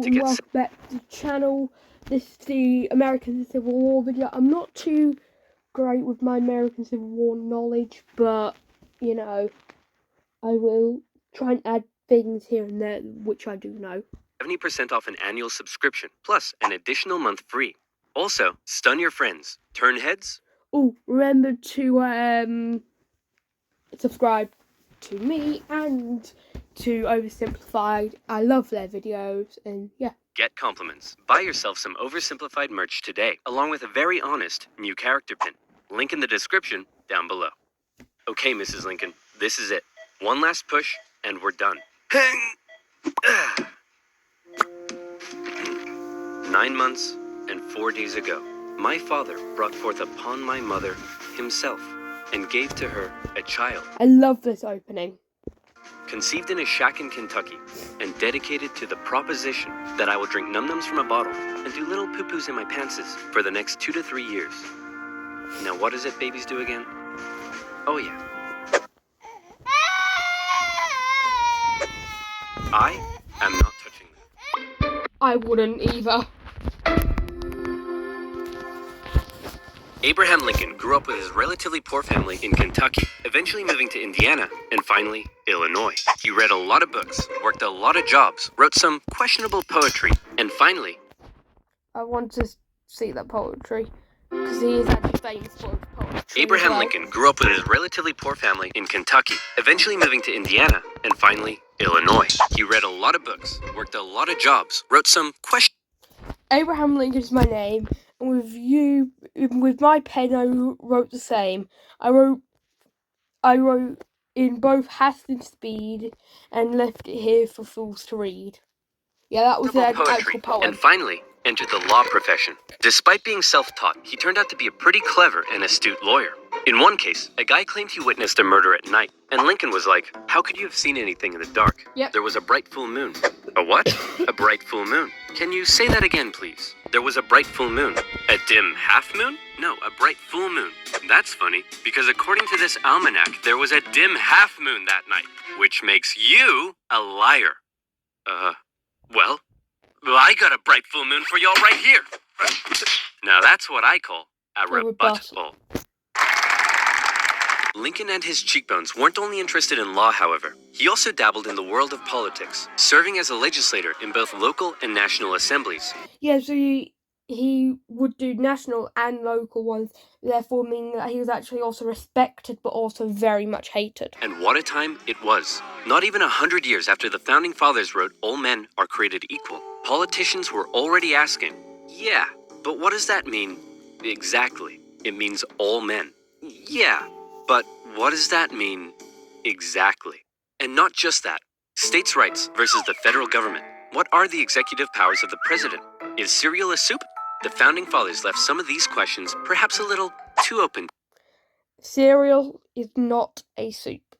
and welcome back to the channel. This is the American Civil War video. I'm not too great with my American Civil War knowledge, but, you know, I will try and add things here and there which I do know. 70% off an annual subscription, plus an additional month free. Also, stun your friends. Turn heads. Oh, remember to subscribe to me and to Oversimplified. I love their videos, and yeah. Get compliments. Buy yourself some oversimplified merch today, along with a very honest new character pin. Link in the description down below. Okay, Mrs. Lincoln, this is it. One last push, and we're done. 9 months and 4 days ago, my father brought forth upon my mother himself, and gave to her a child. I love this opening. Conceived in a shack in Kentucky, and dedicated to the proposition that I will drink num-nums from a bottle and do little poo-poos in my pantses for the next 2 to 3 years. Now what is it babies do again? Oh yeah. I am not touching that. I wouldn't either. Abraham Lincoln grew up with his relatively poor family in Kentucky, eventually moving to Indiana, and finally, Illinois. He read a lot of books, worked a lot of jobs, wrote some questionable poetry, and finally... I want to see that poetry, because he is actually famous for his poetry. Abraham Lincoln grew up with his relatively poor family in Kentucky, eventually moving to Indiana, and finally, Illinois. He read a lot of books, worked a lot of jobs, wrote some Abraham Lincoln is my name, and with my pen, I wrote the same. I wrote in both haste and speed, and left it here for fools to read. Yeah, that was an actual poem. And finally, entered the law profession. Despite being self-taught, he turned out to be a pretty clever and astute lawyer. In one case, a guy claimed he witnessed a murder at night, and Lincoln was like, "How could you have seen anything in the dark? Yep. There was a bright full moon." A what? A bright full moon. Can you say that again, please? There was a bright full moon. A dim half moon? No, a bright full moon. That's funny, because according to this almanac, there was a dim half moon that night, which makes you a liar. Well, I got a bright full moon for y'all right here. Now that's what I call a rebuttal. Lincoln and his cheekbones weren't only interested in law, however. He also dabbled in the world of politics, serving as a legislator in both local and national assemblies. Yeah, so he would do national and local ones, therefore meaning that he was actually also respected but also very much hated. And what a time it was. Not even 100 years after the Founding Fathers wrote all men are created equal, politicians were already asking, yeah, but what does that mean exactly? It means all men. Yeah, but what does that mean exactly? And not just that. States' rights versus the federal government. What are the executive powers of the president? Is cereal a soup? The Founding Fathers left some of these questions perhaps a little too open. Cereal is not a soup,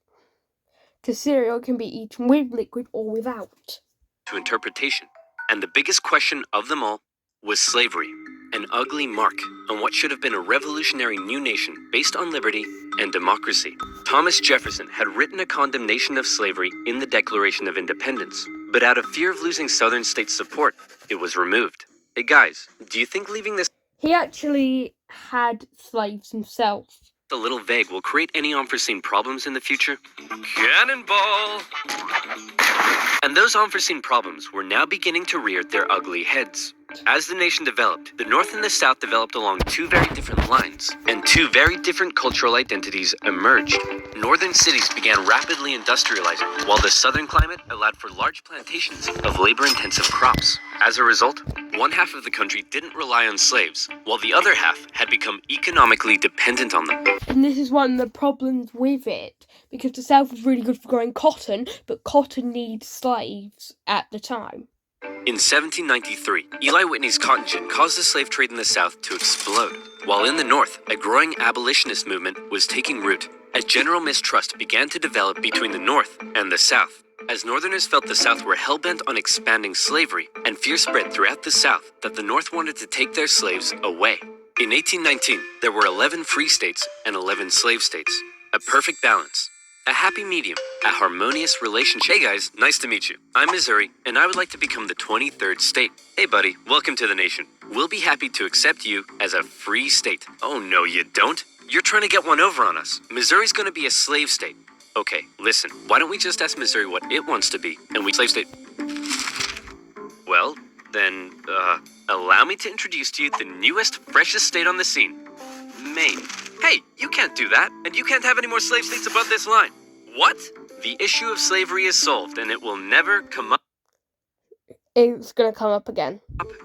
because cereal can be eaten with liquid or without. To interpretation. And the biggest question of them all was slavery. An ugly mark on what should have been a revolutionary new nation based on liberty and democracy. Thomas Jefferson had written a condemnation of slavery in the Declaration of Independence, but out of fear of losing Southern states' support, it was removed. Hey guys, do you think leaving this He actually had slaves himself. A little vague will create any unforeseen problems in the future? Cannonball! And those unforeseen problems were now beginning to rear their ugly heads. As the nation developed, the North and the South developed along two very different lines, and two very different cultural identities emerged. Northern cities began rapidly industrializing, while the southern climate allowed for large plantations of labor-intensive crops. As a result, one half of the country didn't rely on slaves, while the other half had become economically dependent on them. And this is one of the problems with it, because the South was really good for growing cotton, but cotton needs slaves at the time. In 1793, Eli Whitney's cotton gin caused the slave trade in the South to explode, while in the North, a growing abolitionist movement was taking root, as general mistrust began to develop between the North and the South. As Northerners felt the South were hell-bent on expanding slavery, and fear spread throughout the South that the North wanted to take their slaves away. In 1819, there were 11 free states and 11 slave states, a perfect balance. a happy medium, a harmonious relationship. Hey guys, nice to meet you. I'm Missouri, and I would like to become the 23rd state. Hey buddy, welcome to the nation. We'll be happy to accept you as a free state. Oh no, you don't. You're trying to get one over on us. Missouri's gonna be a slave state. Okay, listen, why don't we just ask Missouri what it wants to be, and we slave state. Well, then, allow me to introduce to you the newest, freshest state on the scene, Maine. Hey, you can't do that, and you can't have any more slave states above this line. What? The issue of slavery is solved, and it will never come up It's gonna come up again.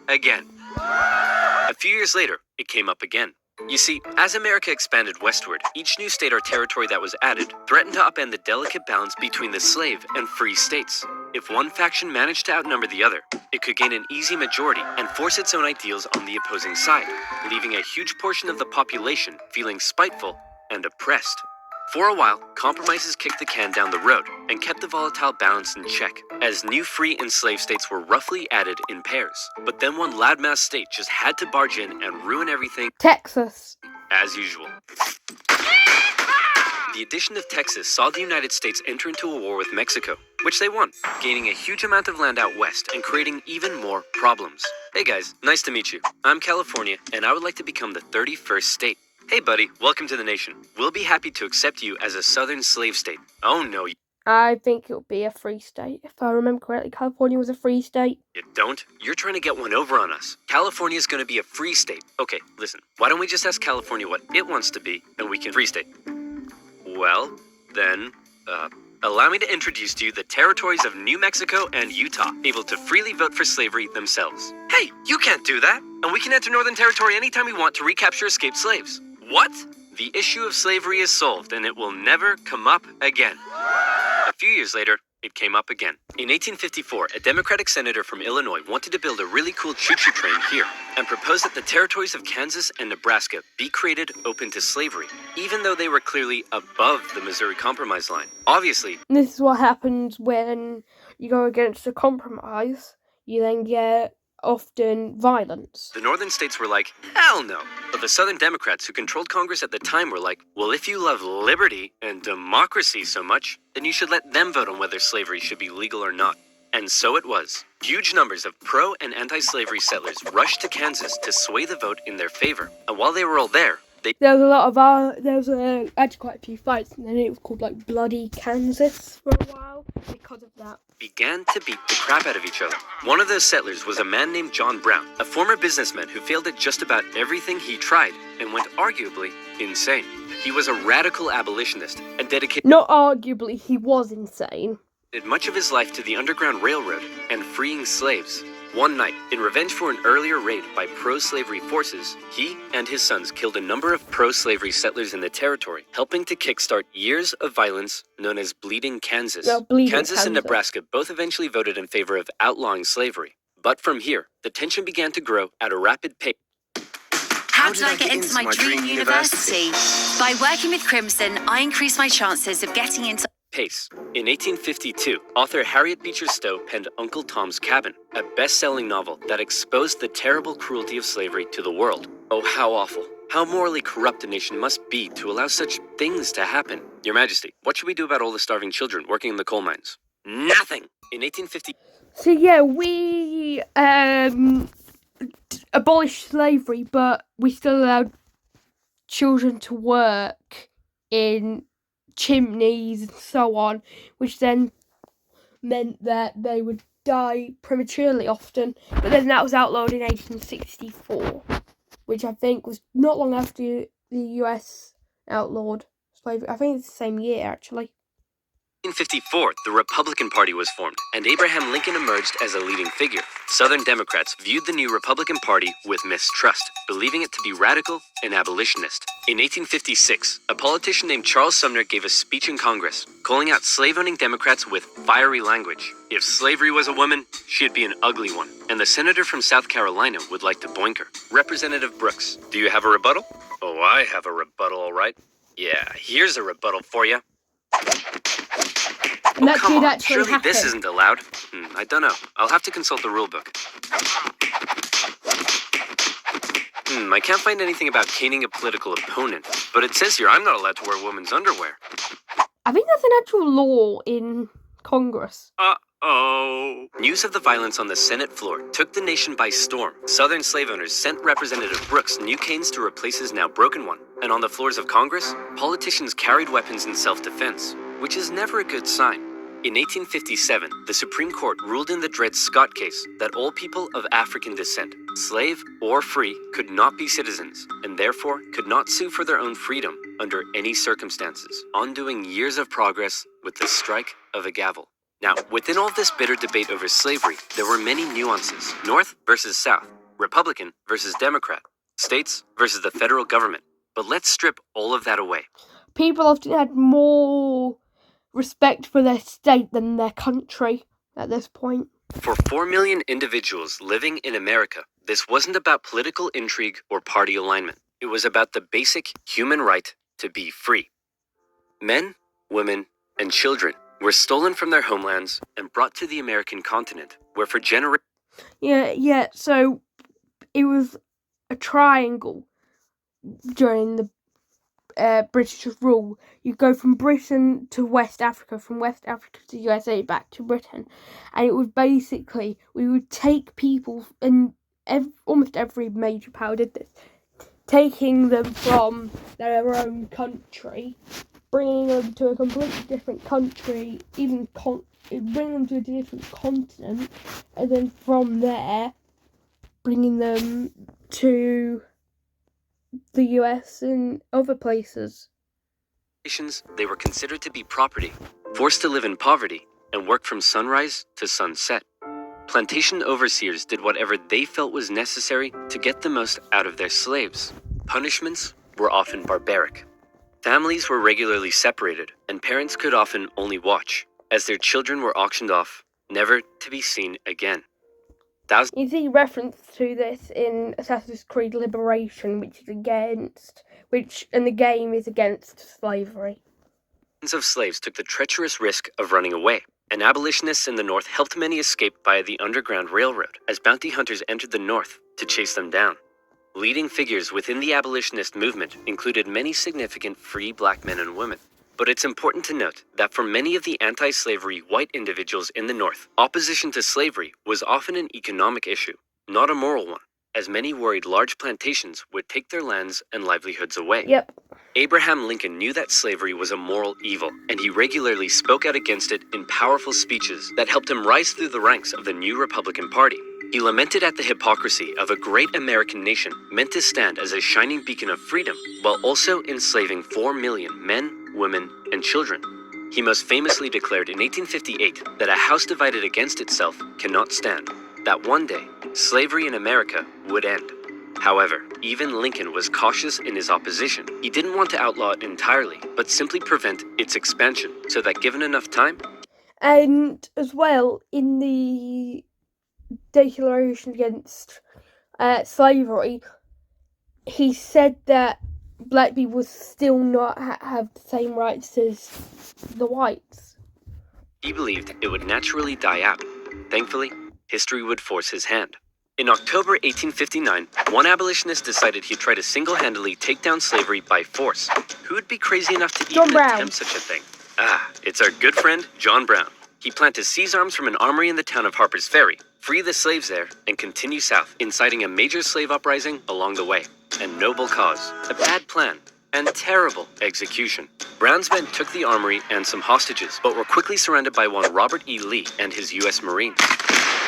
again. A few years later, it came up again. You see, as America expanded westward, each new state or territory that was added threatened to upend the delicate balance between the slave and free states. If one faction managed to outnumber the other, it could gain an easy majority and force its own ideals on the opposing side, leaving a huge portion of the population feeling spiteful and oppressed. For a while, compromises kicked the can down the road and kept the volatile balance in check, as new free and slave states were roughly added in pairs. But then one loudmouth state just had to barge in and ruin everything, Texas. as usual. The addition of Texas saw the United States enter into a war with Mexico, which they won, gaining a huge amount of land out west and creating even more problems. Hey guys, nice to meet you. I'm California, and I would like to become the 31st state. Hey buddy, welcome to the nation. We'll be happy to accept you as a southern slave state. Oh no, I think it'll be a free state. If I remember correctly, California was a free state. you don't? You're trying to get one over on us. California's gonna be a free state. Okay, listen, why don't we just ask California what it wants to be, and we can free state. Well, then, allow me to introduce to you the territories of New Mexico and Utah, able to freely vote for slavery themselves. Hey, you can't do that! And we can enter Northern Territory anytime we want to recapture escaped slaves. What? The issue of slavery is solved, and it will never come up again. A few years later, it came up again. In 1854, a Democratic senator from Illinois wanted to build a really cool choo-choo train here and proposed that the territories of Kansas and Nebraska be created open to slavery, even though they were clearly above the Missouri Compromise line. Obviously, This is what happens when you go against a compromise. You then get often violence. the northern states were like, hell no. But the southern Democrats who controlled Congress at the time were like, well, if you love liberty and democracy so much, then you should let them vote on whether slavery should be legal or not. And so it was. Huge numbers of pro- and anti-slavery settlers rushed to Kansas to sway the vote in their favor. And while they were all there, they There was a lot of there was actually quite a few fights, and then it was called like Bloody Kansas for a while because of that. began to beat the crap out of each other. One of those settlers was a man named John Brown, a former businessman who failed at just about everything he tried and went arguably insane. He was a radical abolitionist and dedicated Not arguably, he was insane. much of his life to the Underground Railroad and freeing slaves. One night, in revenge for an earlier raid by pro-slavery forces, he and his sons killed a number of pro-slavery settlers in the territory, helping to kickstart years of violence known as Bleeding Kansas. No, Bleeding Kansas and Kansas. Nebraska both eventually voted in favor of outlawing slavery. But from here, the tension began to grow at a rapid pace. How did I get into my dream university? By working with Crimson, I increased my chances of getting into In 1852, author Harriet Beecher Stowe penned Uncle Tom's Cabin, a best-selling novel that exposed the terrible cruelty of slavery to the world. Oh, how awful. How morally corrupt a nation must be to allow such things to happen. Your Majesty, what should we do about all the starving children working in the coal mines? Nothing! In 1850, So yeah, we abolished slavery, but we still allowed children to work in chimneys and so on, which then meant that they would die prematurely often. But then that was outlawed in 1864, which I think was not long after the US outlawed slavery. I think it's the same year, actually. 1854, the Republican Party was formed, and Abraham Lincoln emerged as a leading figure. Southern Democrats viewed the new Republican Party with mistrust, believing it to be radical and abolitionist. In 1856, a politician named Charles Sumner gave a speech in Congress, calling out slave-owning Democrats with fiery language. If slavery was a woman, she'd be an ugly one, and the senator from South Carolina would like to boink her. Representative Brooks, do you have a rebuttal? Oh, I have a rebuttal, all right. Yeah, here's a rebuttal for you. And that Come did on, actually surely happen. this isn't allowed. I don't know. I'll have to consult the rule book. I can't find anything about caning a political opponent, but it says here I'm not allowed to wear women's underwear. I think that's an actual law in Congress. Uh-oh. News of the violence on the Senate floor took the nation by storm. Southern slave owners sent Representative Brooks new canes to replace his now broken one. And on the floors of Congress, politicians carried weapons in self-defense, which is never a good sign. In 1857, the Supreme Court ruled in the Dred Scott case that all people of African descent, slave or free, could not be citizens, and therefore could not sue for their own freedom under any circumstances, undoing years of progress with the strike of a gavel. Now, within all this bitter debate over slavery, there were many nuances. North versus South, Republican versus Democrat, states versus the federal government. But let's strip all of that away. People often had more respect for their state than their country at this point. For 4 million individuals living in America, this wasn't about political intrigue or party alignment. It was about the basic human right to be free. Men, women, and children were stolen from their homelands and brought to the American continent, where for generations... Yeah, so it was a triangle during the British rule. You go from Britain to West Africa, from West Africa to USA, back to Britain. And it was basically, we would take people, and almost every major power did this, taking them from their own country, bringing them to a completely different country, even bringing them to a different continent, and then from there, bringing them to the US and other places. They were considered to be property, forced to live in poverty, and work from sunrise to sunset. Plantation overseers did whatever they felt was necessary to get the most out of their slaves. Punishments were often barbaric. Families were regularly separated, and parents could often only watch, as their children were auctioned off, never to be seen again. You see reference to this in Assassin's Creed Liberation, and the game is against slavery. Thousands of slaves took the treacherous risk of running away, and abolitionists in the North helped many escape via the Underground Railroad, as bounty hunters entered the North to chase them down. Leading figures within the abolitionist movement included many significant free black men and women. But it's important to note that for many of the anti-slavery white individuals in the North, opposition to slavery was often an economic issue, not a moral one, as many worried large plantations would take their lands and livelihoods away. Yep. Abraham Lincoln knew that slavery was a moral evil, and he regularly spoke out against it in powerful speeches that helped him rise through the ranks of the new Republican Party. He lamented at the hypocrisy of a great American nation meant to stand as a shining beacon of freedom, while also enslaving 4 million men, women, and children. He most famously declared in 1858 that a house divided against itself cannot stand, that one day, slavery in America would end. However, even Lincoln was cautious in his opposition. He didn't want to outlaw it entirely, but simply prevent its expansion, so that given enough time... And as well, in the Declaration against slavery, he said that black people would still not have the same rights as the whites. He believed it would naturally die out. Thankfully, history would force his hand. In October 1859, one abolitionist decided he'd try to single-handedly take down slavery by force. Who would be crazy enough to even attempt such a thing? It's our good friend, John Brown. He planned to seize arms from an armory in the town of Harper's Ferry, free the slaves there, and continue south, inciting a major slave uprising along the way. A noble cause, a bad plan, and terrible execution. Brown's men took the armory and some hostages, but were quickly surrounded by one Robert E. Lee and his U.S. Marines.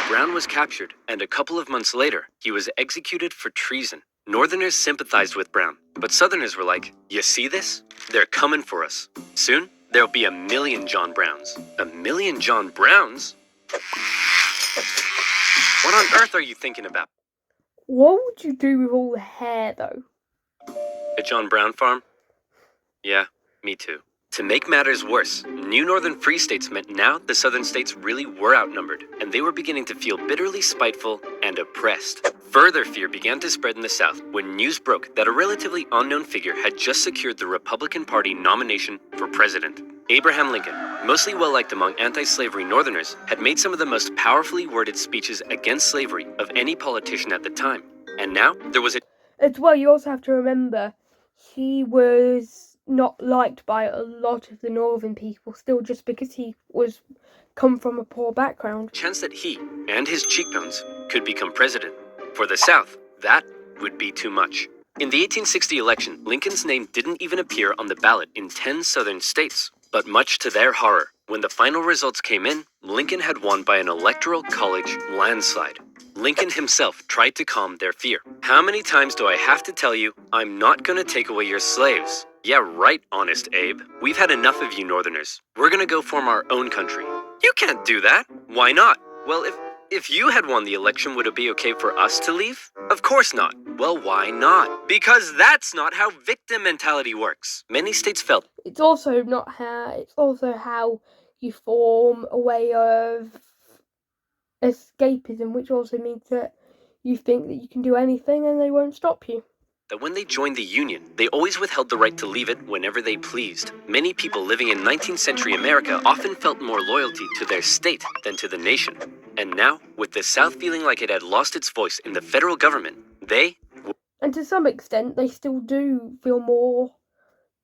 Brown was captured, and a couple of months later, he was executed for treason. Northerners sympathized with Brown, but Southerners were like, "You see this? They're coming for us. Soon, there'll be 1 million John Browns." 1 million John Browns? What on earth are you thinking about? What would you do with all the hair, though? A John Brown farm? Yeah, me too. To make matters worse, new northern free states meant now the southern states really were outnumbered, and they were beginning to feel bitterly spiteful and oppressed. Further fear began to spread in the South when news broke that a relatively unknown figure had just secured the Republican Party nomination for president. Abraham Lincoln, mostly well-liked among anti-slavery Northerners, had made some of the most powerfully worded speeches against slavery of any politician at the time. And now, there was a... As well, you also have to remember, he was not liked by a lot of the northern people still, just because he was come from a poor background. Chance that he and his cheekbones could become president. For the South, that would be too much. In the 1860 election, Lincoln's name didn't even appear on the ballot in 10 southern states. But much to their horror, when the final results came in, Lincoln had won by an electoral college landslide. Lincoln himself tried to calm their fear. How many times do I have to tell you, I'm not gonna take away your slaves? Yeah, right, Honest Abe. We've had enough of you Northerners. We're gonna go form our own country. You can't do that. Why not? Well, if you had won the election, would it be okay for us to leave? Of course not. Well, why not? Because that's not how victim mentality works. Many states felt It's also how you form a way of escapism, which also means that you think that you can do anything and they won't stop you. that when they joined the Union, they always withheld the right to leave it whenever they pleased. Many people living in 19th century America often felt more loyalty to their state than to the nation. And now, with the South feeling like it had lost its voice in the federal government, And to some extent, they still do feel more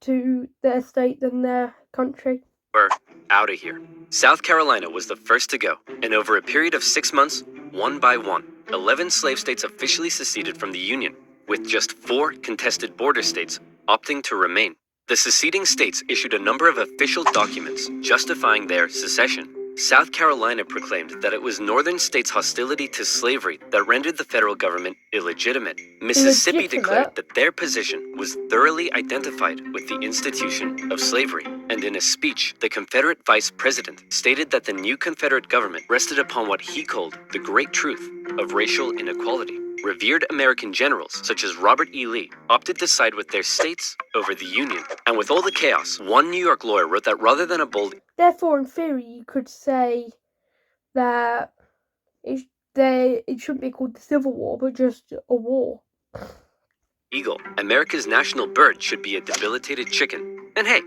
to their state than their country. were out of here. South Carolina was the first to go, and over a period of 6 months, one by one, 11 slave states officially seceded from the Union, with just 4 contested border states opting to remain. The seceding states issued a number of official documents justifying their secession. South Carolina proclaimed that it was northern states' hostility to slavery that rendered the federal government illegitimate. Mississippi declared that their position was thoroughly identified with the institution of slavery. And in a speech, the Confederate vice president stated that the new Confederate government rested upon what he called the great truth of racial inequality. Revered American generals, such as Robert E. Lee, opted to side with their states over the Union. And with all the chaos, one New York lawyer wrote that rather than a bold Therefore, in theory, you could say that it shouldn't be called the Civil War, but just a war. eagle, America's national bird should be a debilitated chicken. And hey,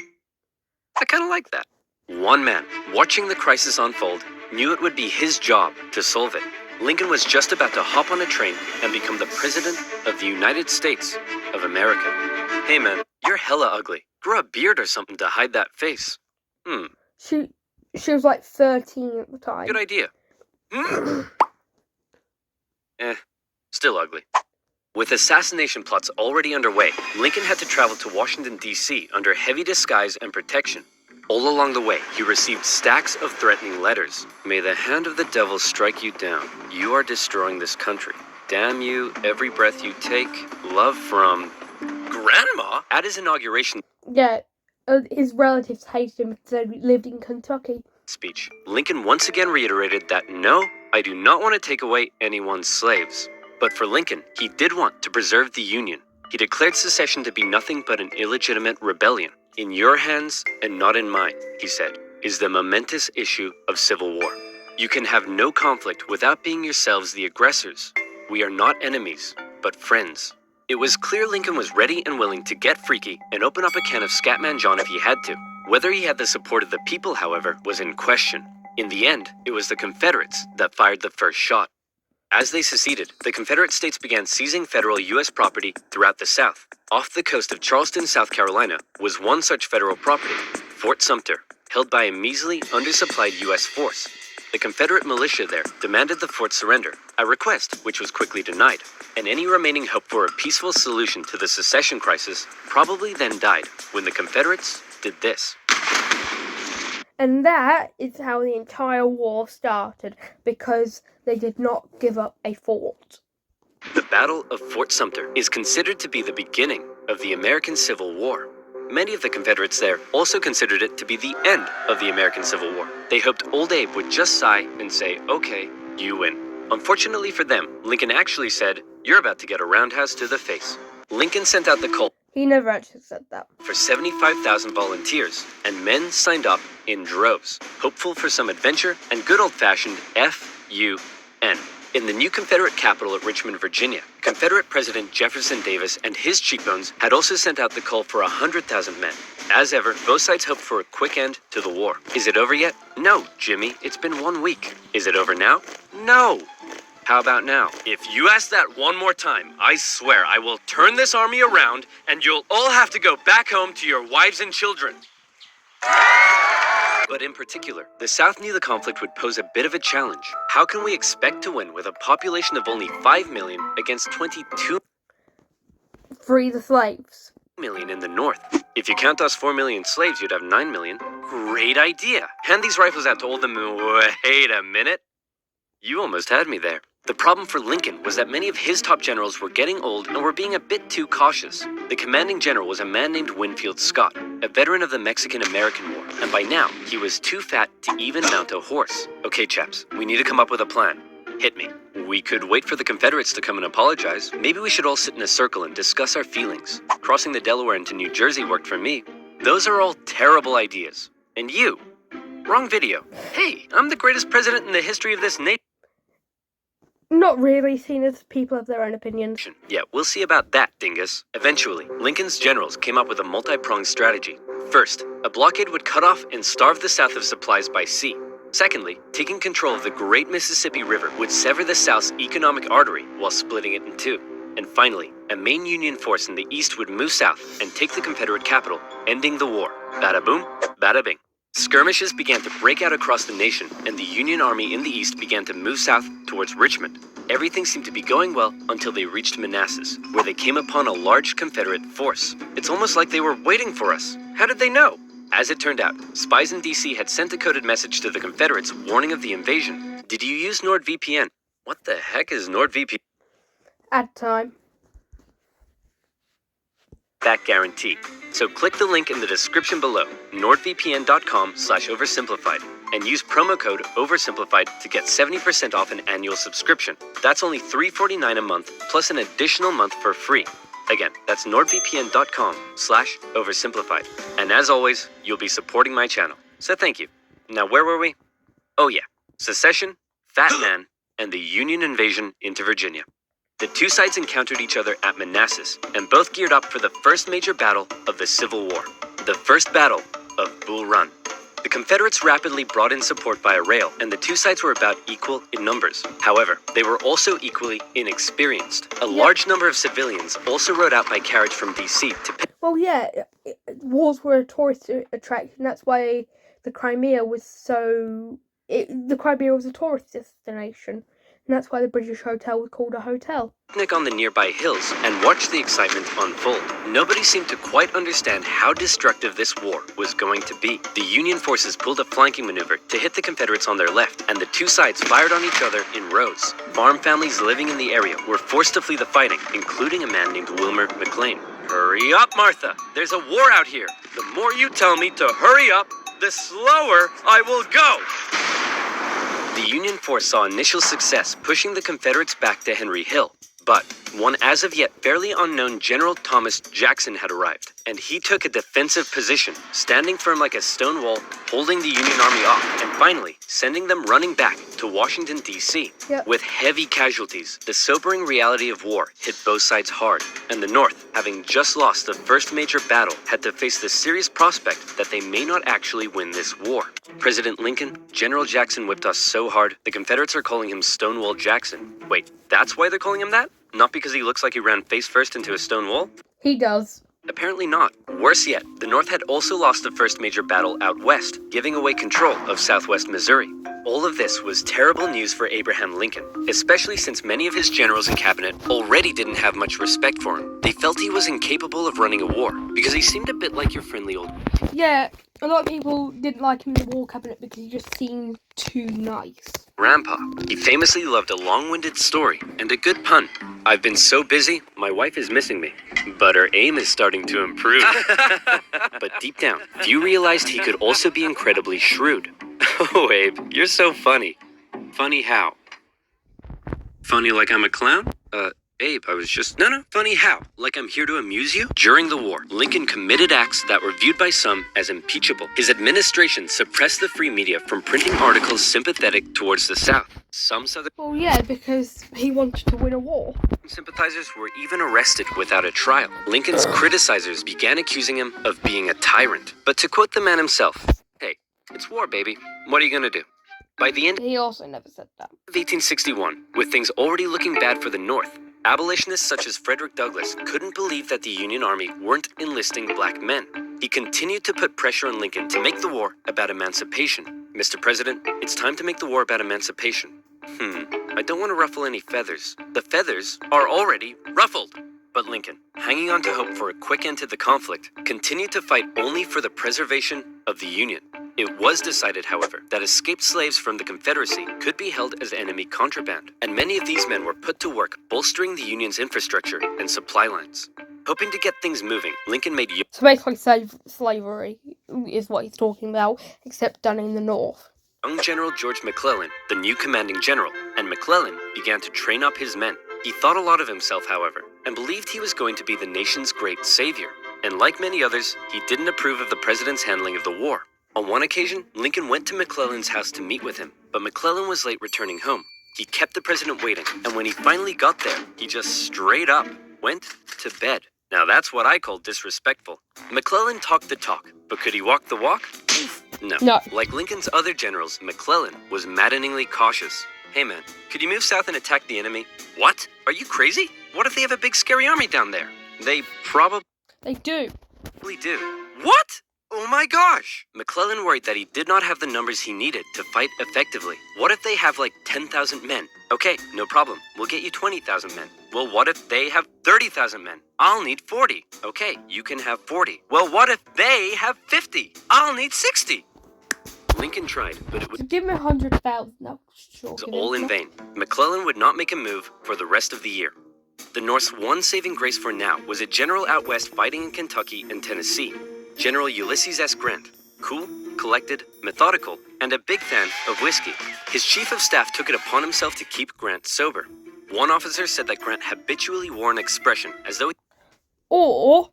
I kind of like that. One man, watching the crisis unfold, knew it would be his job to solve it. Lincoln was just about to hop on a train and become the President of the United States of America. Hey man, you're hella ugly. Grow a beard or something to hide that face. She was like 13 at the time. Good idea. Still ugly. With assassination plots already underway, Lincoln had to travel to Washington, D.C. under heavy disguise and protection. All along the way, he received stacks of threatening letters. May the hand of the devil strike you down. You are destroying this country. Damn you, every breath you take. Love from Grandma. At his inauguration Yeah, his relatives hated him because they lived in Kentucky. Speech, Lincoln once again reiterated that no, I do not want to take away anyone's slaves. But for Lincoln, he did want to preserve the Union. He declared secession to be nothing but an illegitimate rebellion. In your hands and not in mine, he said, is the momentous issue of civil war. You can have no conflict without being yourselves the aggressors. We are not enemies, but friends. It was clear Lincoln was ready and willing to get freaky and open up a can of Scatman John if he had to. Whether he had the support of the people, however, was in question. In the end, it was the Confederates that fired the first shot. As they seceded, the Confederate states began seizing federal U.S. property throughout the South. Off the coast of Charleston, South Carolina, was one such federal property, Fort Sumter, held by a measly, undersupplied U.S. force. The Confederate militia there demanded the fort surrender, a request which was quickly denied, and any remaining hope for a peaceful solution to the secession crisis probably then died when the Confederates did this. And that is how the entire war started, because they did not give up a fort. The Battle of Fort Sumter is considered to be the beginning of the American Civil War. Many of the Confederates there also considered it to be the end of the American Civil War. They hoped Old Abe would just sigh and say, okay, you win. Unfortunately for them, Lincoln actually said, you're about to get a roundhouse to the face. Lincoln sent out the call He never actually said that. for 75,000 volunteers, and men signed up in droves, hopeful for some adventure and good old-fashioned F-U-N. In the new Confederate capital at Richmond, Virginia, Confederate President Jefferson Davis and his cheekbones had also sent out the call for 100,000 men. As ever, both sides hoped for a quick end to the war. Is it over yet? No, Jimmy, it's been 1 week. Is it over now? No. How about now? If you ask that one more time, I swear I will turn this army around and you'll all have to go back home to your wives and children. But in particular, the South knew the conflict would pose a bit of a challenge. How can we expect to win with a population of only 5 million against 22 Free the slaves. million in the north? If you count us 4 million slaves, you'd have 9 million. Great idea. Hand these rifles out to all them. Wait a minute. You almost had me there. The problem for Lincoln was that many of his top generals were getting old and were being a bit too cautious. The commanding general was a man named Winfield Scott, a veteran of the Mexican-American War, and by now, he was too fat to even mount a horse. Okay, chaps, we need to come up with a plan. Hit me. We could wait for the Confederates to come and apologize. Maybe we should all sit in a circle and discuss our feelings. Crossing the Delaware into New Jersey worked for me. Those are all terrible ideas. And you? Wrong video. Hey, I'm the greatest president in the history of this nation. Not really, seeing as people have their own opinions. Yeah, we'll see about that, dingus. Eventually, Lincoln's generals came up with a multi-pronged strategy. First, a blockade would cut off and starve the South of supplies by sea. Secondly, taking control of the Great Mississippi River would sever the South's economic artery while splitting it in two. And finally, a main Union force in the East would move south and take the Confederate capital, ending the war. Bada boom, bada bing. Skirmishes began to break out across the nation, and the Union Army in the East began to move south towards Richmond. Everything seemed to be going well until they reached Manassas, where they came upon a large Confederate force. It's almost like they were waiting for us. How did they know? As it turned out, spies in DC had sent a coded message to the Confederates warning of the invasion. Did you use NordVPN? What the heck is NordVPN? Ad time. That guarantee. So click the link in the description below, nordvpn.com/oversimplified, and use promo code oversimplified to get 70% off an annual subscription. That's only $3.49 a month, plus an additional month for free. Again, that's nordvpn.com/oversimplified. And as always, you'll be supporting my channel. So thank you. Now where were we? Oh yeah, secession, Fat Man, and the Union invasion into Virginia. The two sides encountered each other at Manassas, and both geared up for the first major battle of the Civil War, the First Battle of Bull Run. The Confederates rapidly brought in support via rail, and the two sides were about equal in numbers. However, they were also equally inexperienced. A large number of civilians also rode out by carriage from DC to Well, yeah, wars were a tourist attraction. That's why the Crimea was so... the Crimea was a tourist destination. And that's why the British Hotel was called a hotel. picnic on the nearby hills and watch the excitement unfold. Nobody seemed to quite understand how destructive this war was going to be. The Union forces pulled a flanking maneuver to hit the Confederates on their left, and the two sides fired on each other in rows. Farm families living in the area were forced to flee the fighting, including a man named Wilmer McLean. Hurry up, Martha! There's a war out here! The more you tell me to hurry up, the slower I will go! The Union force saw initial success pushing the Confederates back to Henry Hill. But one as of yet fairly unknown General Thomas Jackson had arrived, and he took a defensive position, standing firm like a stone wall, holding the Union Army off, and finally sending them running back to Washington, D.C. Yep. With heavy casualties, the sobering reality of war hit both sides hard, and the North, having just lost the first major battle, had to face the serious prospect that they may not actually win this war. President Lincoln, General Jackson whipped us so hard, the Confederates are calling him Stonewall Jackson. Wait, that's why they're calling him that? Not because he looks like he ran face first into a stone wall? He does. Apparently not. Worse yet, the North had also lost the first major battle out west, giving away control of southwest Missouri. All of this was terrible news for Abraham Lincoln, especially since many of his generals and cabinet already didn't have much respect for him. They felt he was incapable of running a war, because he seemed a bit like your friendly old... Yeah, a lot of people didn't like him in the war cabinet because he just seemed too nice. Grandpa. He famously loved a long-winded story and a good pun. I've been so busy, my wife is missing me, but her aim is starting to improve. But deep down, few realized he could also be incredibly shrewd. Oh, Abe, you're so funny. Funny how? Funny like I'm a clown? Abe, I was just... No, funny how? Like I'm here to amuse you? During the war, Lincoln committed acts that were viewed by some as impeachable. His administration suppressed the free media from printing articles sympathetic towards the South. Some Southern Well, yeah, because he wanted to win a war. sympathizers were even arrested without a trial. Lincoln's criticizers began accusing him of being a tyrant. But to quote the man himself, hey, it's war, baby. What are you gonna do? By the end He also never said that. of 1861, with things already looking bad for the North, abolitionists such as Frederick Douglass couldn't believe that the Union Army weren't enlisting black men. He continued to put pressure on Lincoln to make the war about emancipation. Mr. President, it's time to make the war about emancipation. I don't want to ruffle any feathers. The feathers are already ruffled. But Lincoln, hanging on to hope for a quick end to the conflict, continued to fight only for the preservation of the Union. It was decided, however, that escaped slaves from the Confederacy could be held as enemy contraband, and many of these men were put to work bolstering the Union's infrastructure and supply lines. Hoping to get things moving, Lincoln made So basically, slavery is what he's talking about, except done in the North. young General George McClellan the new commanding general, and McClellan began to train up his men. He thought a lot of himself, however, and believed he was going to be the nation's great savior. And like many others, he didn't approve of the president's handling of the war. On one occasion, Lincoln went to McClellan's house to meet with him, but McClellan was late returning home. He kept the president waiting, and when he finally got there, he just straight up went to bed. Now that's what I call disrespectful. McClellan talked the talk, but could he walk the walk? No. Like Lincoln's other generals, McClellan was maddeningly cautious. Hey man, could you move south and attack the enemy? What? Are you crazy? What if they have a big scary army down there? They probably do. What? Oh my gosh! McClellan worried that he did not have the numbers he needed to fight effectively. What if they have like 10,000 men? Okay, no problem. We'll get you 20,000 men. Well, what if they have 30,000 men? I'll need 40. Okay, you can have 40. Well, what if they have 50? I'll need 60. Lincoln tried, but it was So give me 100,000. No, sure. all in vain. McClellan would not make a move for the rest of the year. The North's one saving grace for now was a general out west fighting in Kentucky and Tennessee. General Ulysses S. Grant, cool, collected, methodical, and a big fan of whiskey. His chief of staff took it upon himself to keep Grant sober. One officer said that Grant habitually wore an expression as though Or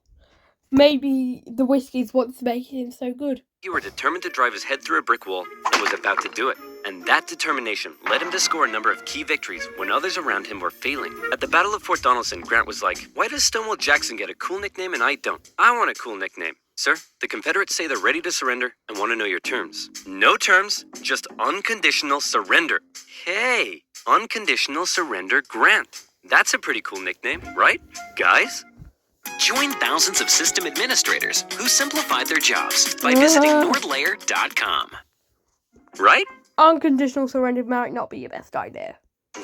maybe the whiskey's what's making him so good. he were determined to drive his head through a brick wall and was about to do it. And that determination led him to score a number of key victories when others around him were failing. At the Battle of Fort Donelson, Grant was like, why does Stonewall Jackson get a cool nickname and I don't? I want a cool nickname. Sir, the Confederates say they're ready to surrender and want to know your terms. No terms, just unconditional surrender. Hey, unconditional surrender Grant. That's a pretty cool nickname, right, guys? Join thousands of system administrators who simplified their jobs by visiting nordlayer.com. Right? Unconditional surrender might not be your best idea.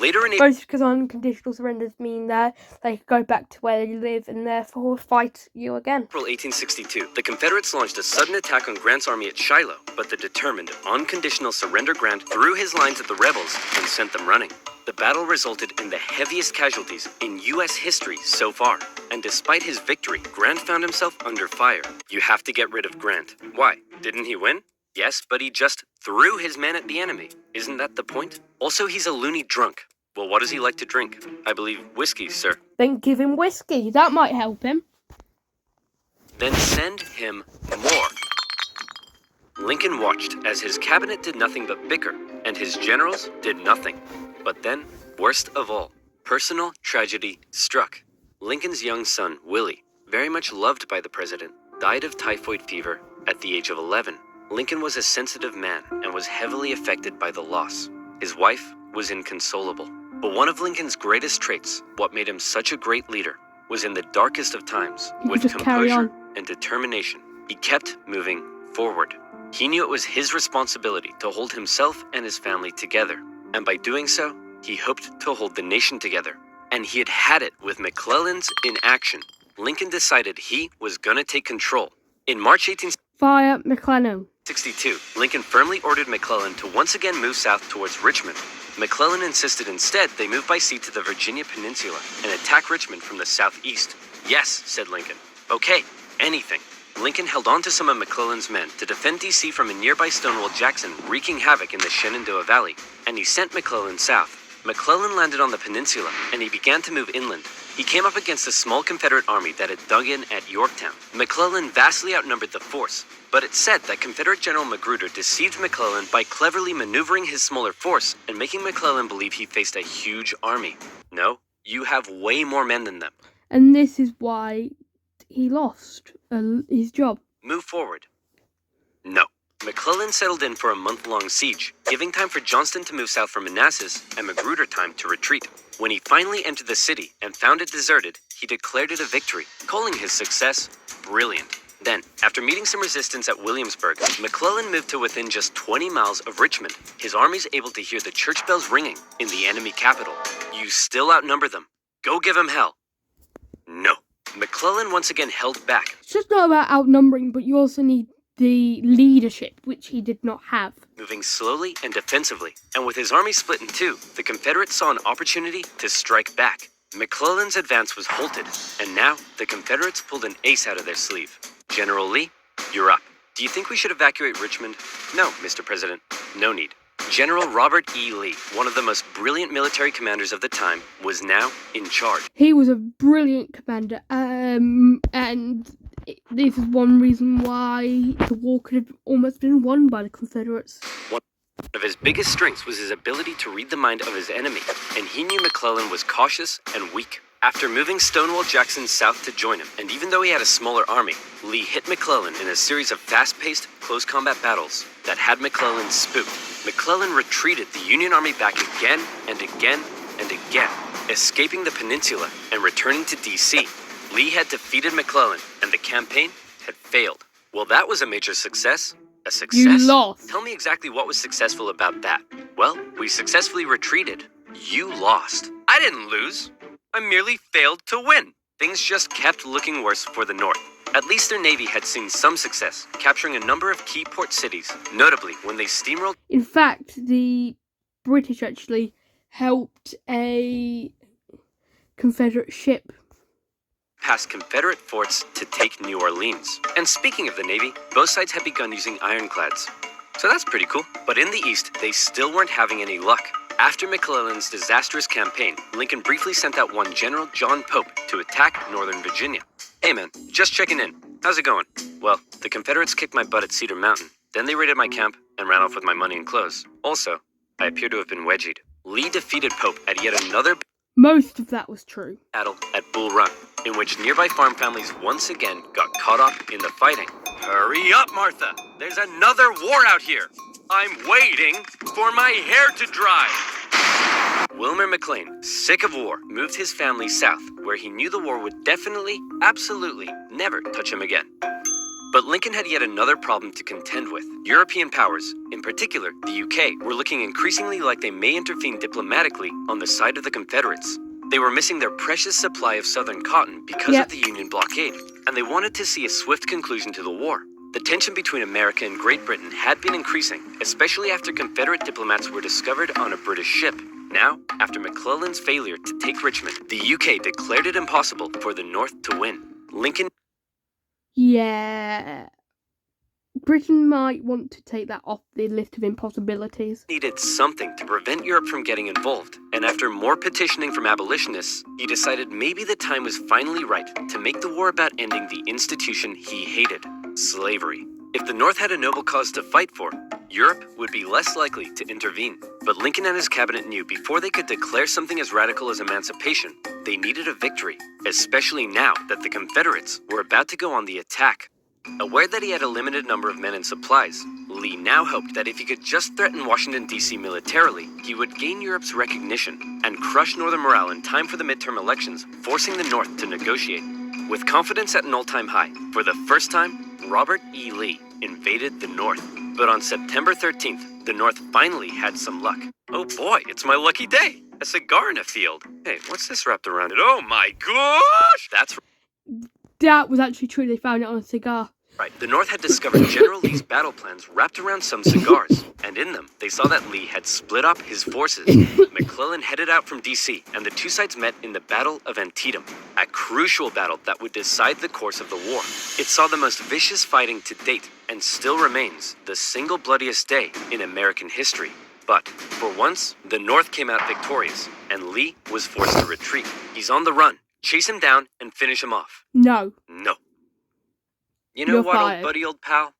Later in April Both because unconditional surrenders mean that they could go back to where they live and therefore fight you again. 1862, the Confederates launched a sudden attack on Grant's army at Shiloh, but the determined, unconditional surrender Grant threw his lines at the rebels and sent them running. The battle resulted in the heaviest casualties in U.S. history so far, and despite his victory, Grant found himself under fire. You have to get rid of Grant. Why? Didn't he win? Yes, but he just threw his men at the enemy. Isn't that the point? Also, he's a loony drunk. Well, what does he like to drink? I believe whiskey, sir. Then give him whiskey. That might help him. Then send him more. Lincoln watched as his cabinet did nothing but bicker, and his generals did nothing. But then, worst of all, personal tragedy struck. Lincoln's young son, Willie, very much loved by the president, died of typhoid fever at the age of 11. Lincoln was a sensitive man and was heavily affected by the loss. His wife was inconsolable. But one of Lincoln's greatest traits, what made him such a great leader, was in the darkest of times, with just carry composure on. and determination, he kept moving forward. He knew it was his responsibility to hold himself and his family together. And by doing so, he hoped to hold the nation together. And he had had it with McClellan's inaction. Lincoln decided he was gonna take control. In March 1862, Fire McClellan. Lincoln firmly ordered McClellan to once again move south towards Richmond. McClellan insisted instead they move by sea to the Virginia Peninsula and attack Richmond from the southeast. Yes, said Lincoln. Okay, anything. Lincoln held on to some of McClellan's men to defend D.C. from a nearby Stonewall Jackson wreaking havoc in the Shenandoah Valley, and he sent McClellan south. McClellan landed on the peninsula, and he began to move inland. He came up against a small Confederate army that had dug in at Yorktown. McClellan vastly outnumbered the force, but it's said that Confederate General Magruder deceived McClellan by cleverly maneuvering his smaller force and making McClellan believe he faced a huge army. No, you have way more men than them. And this is why he lost his job. Move forward. No. McClellan settled in for a month-long siege, giving time for Johnston to move south from Manassas and Magruder time to retreat. When he finally entered the city and found it deserted, he declared it a victory, calling his success brilliant. Then, after meeting some resistance at Williamsburg, McClellan moved to within just 20 miles of Richmond, his armies able to hear the church bells ringing in the enemy capital. You still outnumber them. Go give him hell. No. McClellan once again held back. It's just not about outnumbering, but you also need the leadership, which he did not have. Moving slowly and defensively, and with his army split in two, the Confederates saw an opportunity to strike back. McClellan's advance was halted, and now the Confederates pulled an ace out of their sleeve. General Lee, you're up. Do you think we should evacuate Richmond? No, Mr. President, no need. General Robert E. Lee, one of the most brilliant military commanders of the time, was now in charge. He was a brilliant commander, and this is one reason why the war could have almost been won by the Confederates. One of his biggest strengths was his ability to read the mind of his enemy, and he knew McClellan was cautious and weak. After moving Stonewall Jackson south to join him, and even though he had a smaller army, Lee hit McClellan in a series of fast-paced, close combat battles that had McClellan spooked. McClellan retreated the Union Army back again and again and again, escaping the peninsula and returning to D.C. Lee had defeated McClellan, and the campaign had failed. Well, that was a major success. A success? You lost. Tell me exactly what was successful about that. Well, we successfully retreated. You lost. I didn't lose. I merely failed to win. Things just kept looking worse for the North. At least their navy had seen some success, capturing a number of key port cities, notably when they steamrolled. In fact, the British actually helped a Confederate ship past Confederate forts to take New Orleans. And speaking of the Navy, both sides had begun using ironclads. So that's pretty cool. But in the East, they still weren't having any luck. After McClellan's disastrous campaign, Lincoln briefly sent out one General John Pope to attack Northern Virginia. Hey man, just checking in. How's it going? Well, the Confederates kicked my butt at Cedar Mountain. Then they raided my camp and ran off with my money and clothes. Also, I appear to have been wedgied. Lee defeated Pope at yet another Most of that was true. battle at Bull Run, in which nearby farm families once again got caught up in the fighting. Hurry up, Martha! There's another war out here! I'm waiting for my hair to dry! Wilmer McLean, sick of war, moved his family south, where he knew the war would definitely, absolutely, never touch him again. But Lincoln had yet another problem to contend with. European powers, in particular the UK, were looking increasingly like they may intervene diplomatically on the side of the Confederates. They were missing their precious supply of southern cotton because of the Union blockade, and they wanted to see a swift conclusion to the war. The tension between America and Great Britain had been increasing, especially after Confederate diplomats were discovered on a British ship. Now, after McClellan's failure to take Richmond, the UK declared it impossible for the North to win. Lincoln Yeah. Britain might want to take that off the list of impossibilities. needed something to prevent Europe from getting involved, and after more petitioning from abolitionists, he decided maybe the time was finally right to make the war about ending the institution he hated, slavery. If the North had a noble cause to fight for, Europe would be less likely to intervene. But Lincoln and his cabinet knew before they could declare something as radical as emancipation, they needed a victory, especially now that the Confederates were about to go on the attack. Aware that he had a limited number of men and supplies, Lee now hoped that if he could just threaten Washington, D.C. militarily, he would gain Europe's recognition and crush Northern morale in time for the midterm elections, forcing the North to negotiate. With confidence at an all-time high, for the first time, Robert E. Lee invaded the North. But on September 13th, the North finally had some luck. Oh boy, it's my lucky day! A cigar in a field. Hey, what's this wrapped around it? Oh my gosh! That's That was actually true. They found it on a cigar. right. The North had discovered General Lee's battle plans wrapped around some cigars, and in them, they saw that Lee had split up his forces. McClellan headed out from D.C., and the two sides met in the Battle of Antietam, a crucial battle that would decide the course of the war. It saw the most vicious fighting to date, and still remains the single bloodiest day in American history. But, for once, the North came out victorious, and Lee was forced to retreat. He's on the run. Chase him down and finish him off. No. No. You know You're what, fired. old buddy, old pal?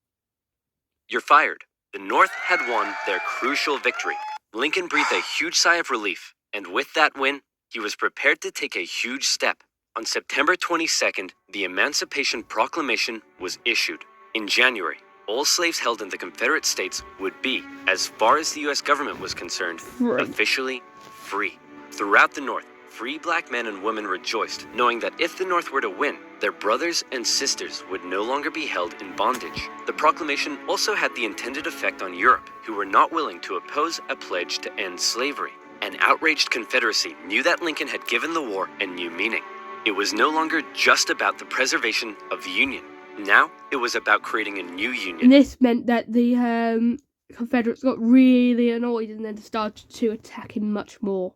You're fired. The North had won their crucial victory. Lincoln breathed a huge sigh of relief, and with that win, he was prepared to take a huge step. On September 22nd, the Emancipation Proclamation was issued. In January, all slaves held in the Confederate States would be, as far as the U.S. government was concerned, Free. officially free. Throughout the North, free black men and women rejoiced, knowing that if the North were to win, their brothers and sisters would no longer be held in bondage. The proclamation also had the intended effect on Europe, who were not willing to oppose a pledge to end slavery. An outraged Confederacy knew that Lincoln had given the war a new meaning. It was no longer just about the preservation of the Union. Now, it was about creating a new Union. And this meant that the Confederates got really annoyed and then started to attack him much more.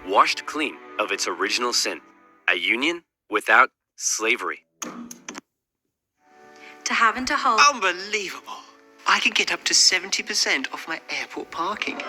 Washed clean of its original sin, a Union without slavery. To have and to hold. Unbelievable. I could get up to 70% off my airport parking.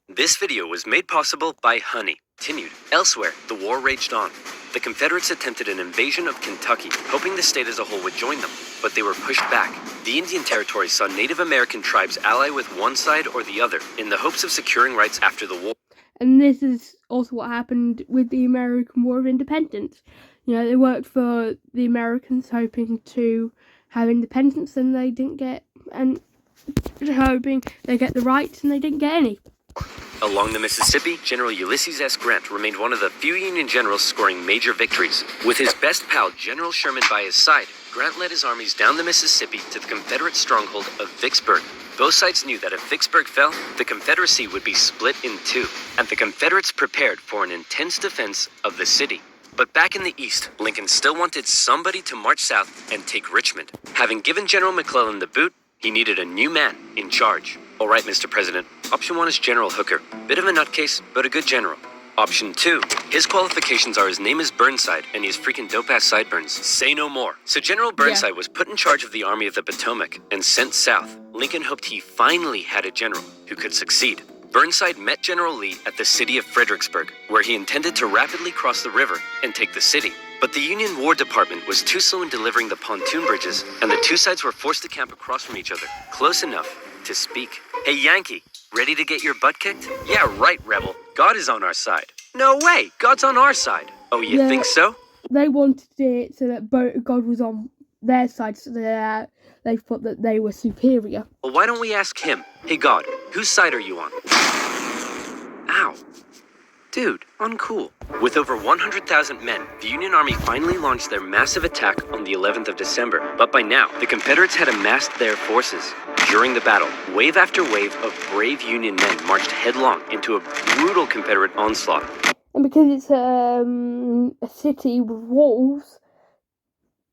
This video was made possible by Honey. Continued. Elsewhere, the war raged on. The Confederates attempted an invasion of Kentucky, hoping the state as a whole would join them, but they were pushed back. The Indian Territory saw Native American tribes ally with one side or the other in the hopes of securing rights after the war. And this is also what happened with the American War of Independence. You know, they worked for the Americans hoping to have independence and they didn't get, and hoping they get the rights and they didn't get any. Along the Mississippi, General Ulysses S. Grant remained one of the few Union generals scoring major victories. With his best pal, General Sherman, by his side, Grant led his armies down the Mississippi to the Confederate stronghold of Vicksburg. Both sides knew that if Vicksburg fell, the Confederacy would be split in two, and the Confederates prepared for an intense defense of the city. But back in the East, Lincoln still wanted somebody to march south and take Richmond. Having given General McClellan the boot, he needed a new man in charge. All right, Mr. President. Option 1 is General Hooker. Bit of a nutcase, but a good general. Option 2. His qualifications are his name is Burnside, and he has freaking dope-ass sideburns. Say no more. So General Burnside was put in charge of the Army of the Potomac and sent south. Lincoln hoped he finally had a general who could succeed. Burnside met General Lee at the city of Fredericksburg, where he intended to rapidly cross the river and take the city. But the Union War Department was too slow in delivering the pontoon bridges, and the two sides were forced to camp across from each other, close enough to speak. Hey, Yankee, ready to get your butt kicked? Yeah, right, Rebel. God is on our side. No way, God's on our side. Oh, you think so? They wanted it so that God was on their side, so that they thought that they were superior. Well, why don't we ask him? Hey, God, whose side are you on? Ow. Dude, uncool. With over 100,000 men, the Union Army finally launched their massive attack on the 11th of December. But by now, the Confederates had amassed their forces. During the battle, wave after wave of brave Union men marched headlong into a brutal Confederate onslaught. And because it's a city with walls,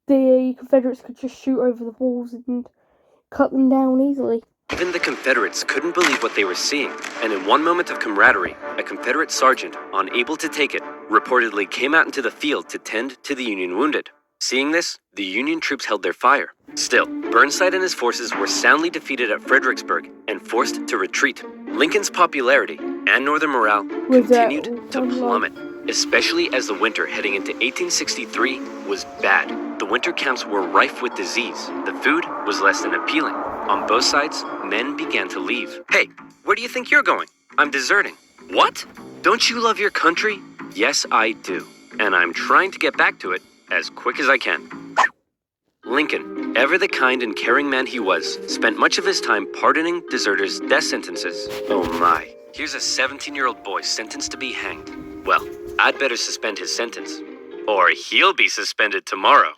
the Confederates could just shoot over the walls and cut them down easily. Even the Confederates couldn't believe what they were seeing, and in one moment of camaraderie, a Confederate sergeant, unable to take it, reportedly came out into the field to tend to the Union wounded. Seeing this, the Union troops held their fire. Still, Burnside and his forces were soundly defeated at Fredericksburg and forced to retreat. Lincoln's popularity and Northern morale continued to plummet, especially as the winter heading into 1863 was bad. The winter camps were rife with disease. The food was less than appealing. On both sides, men began to leave. Hey, where do you think you're going? I'm deserting. What? Don't you love your country? Yes, I do. And I'm trying to get back to it as quick as I can. Lincoln, ever the kind and caring man he was, spent much of his time pardoning deserters' death sentences. Oh my. Here's a 17-year-old boy sentenced to be hanged. Well, I'd better suspend his sentence. Or he'll be suspended tomorrow.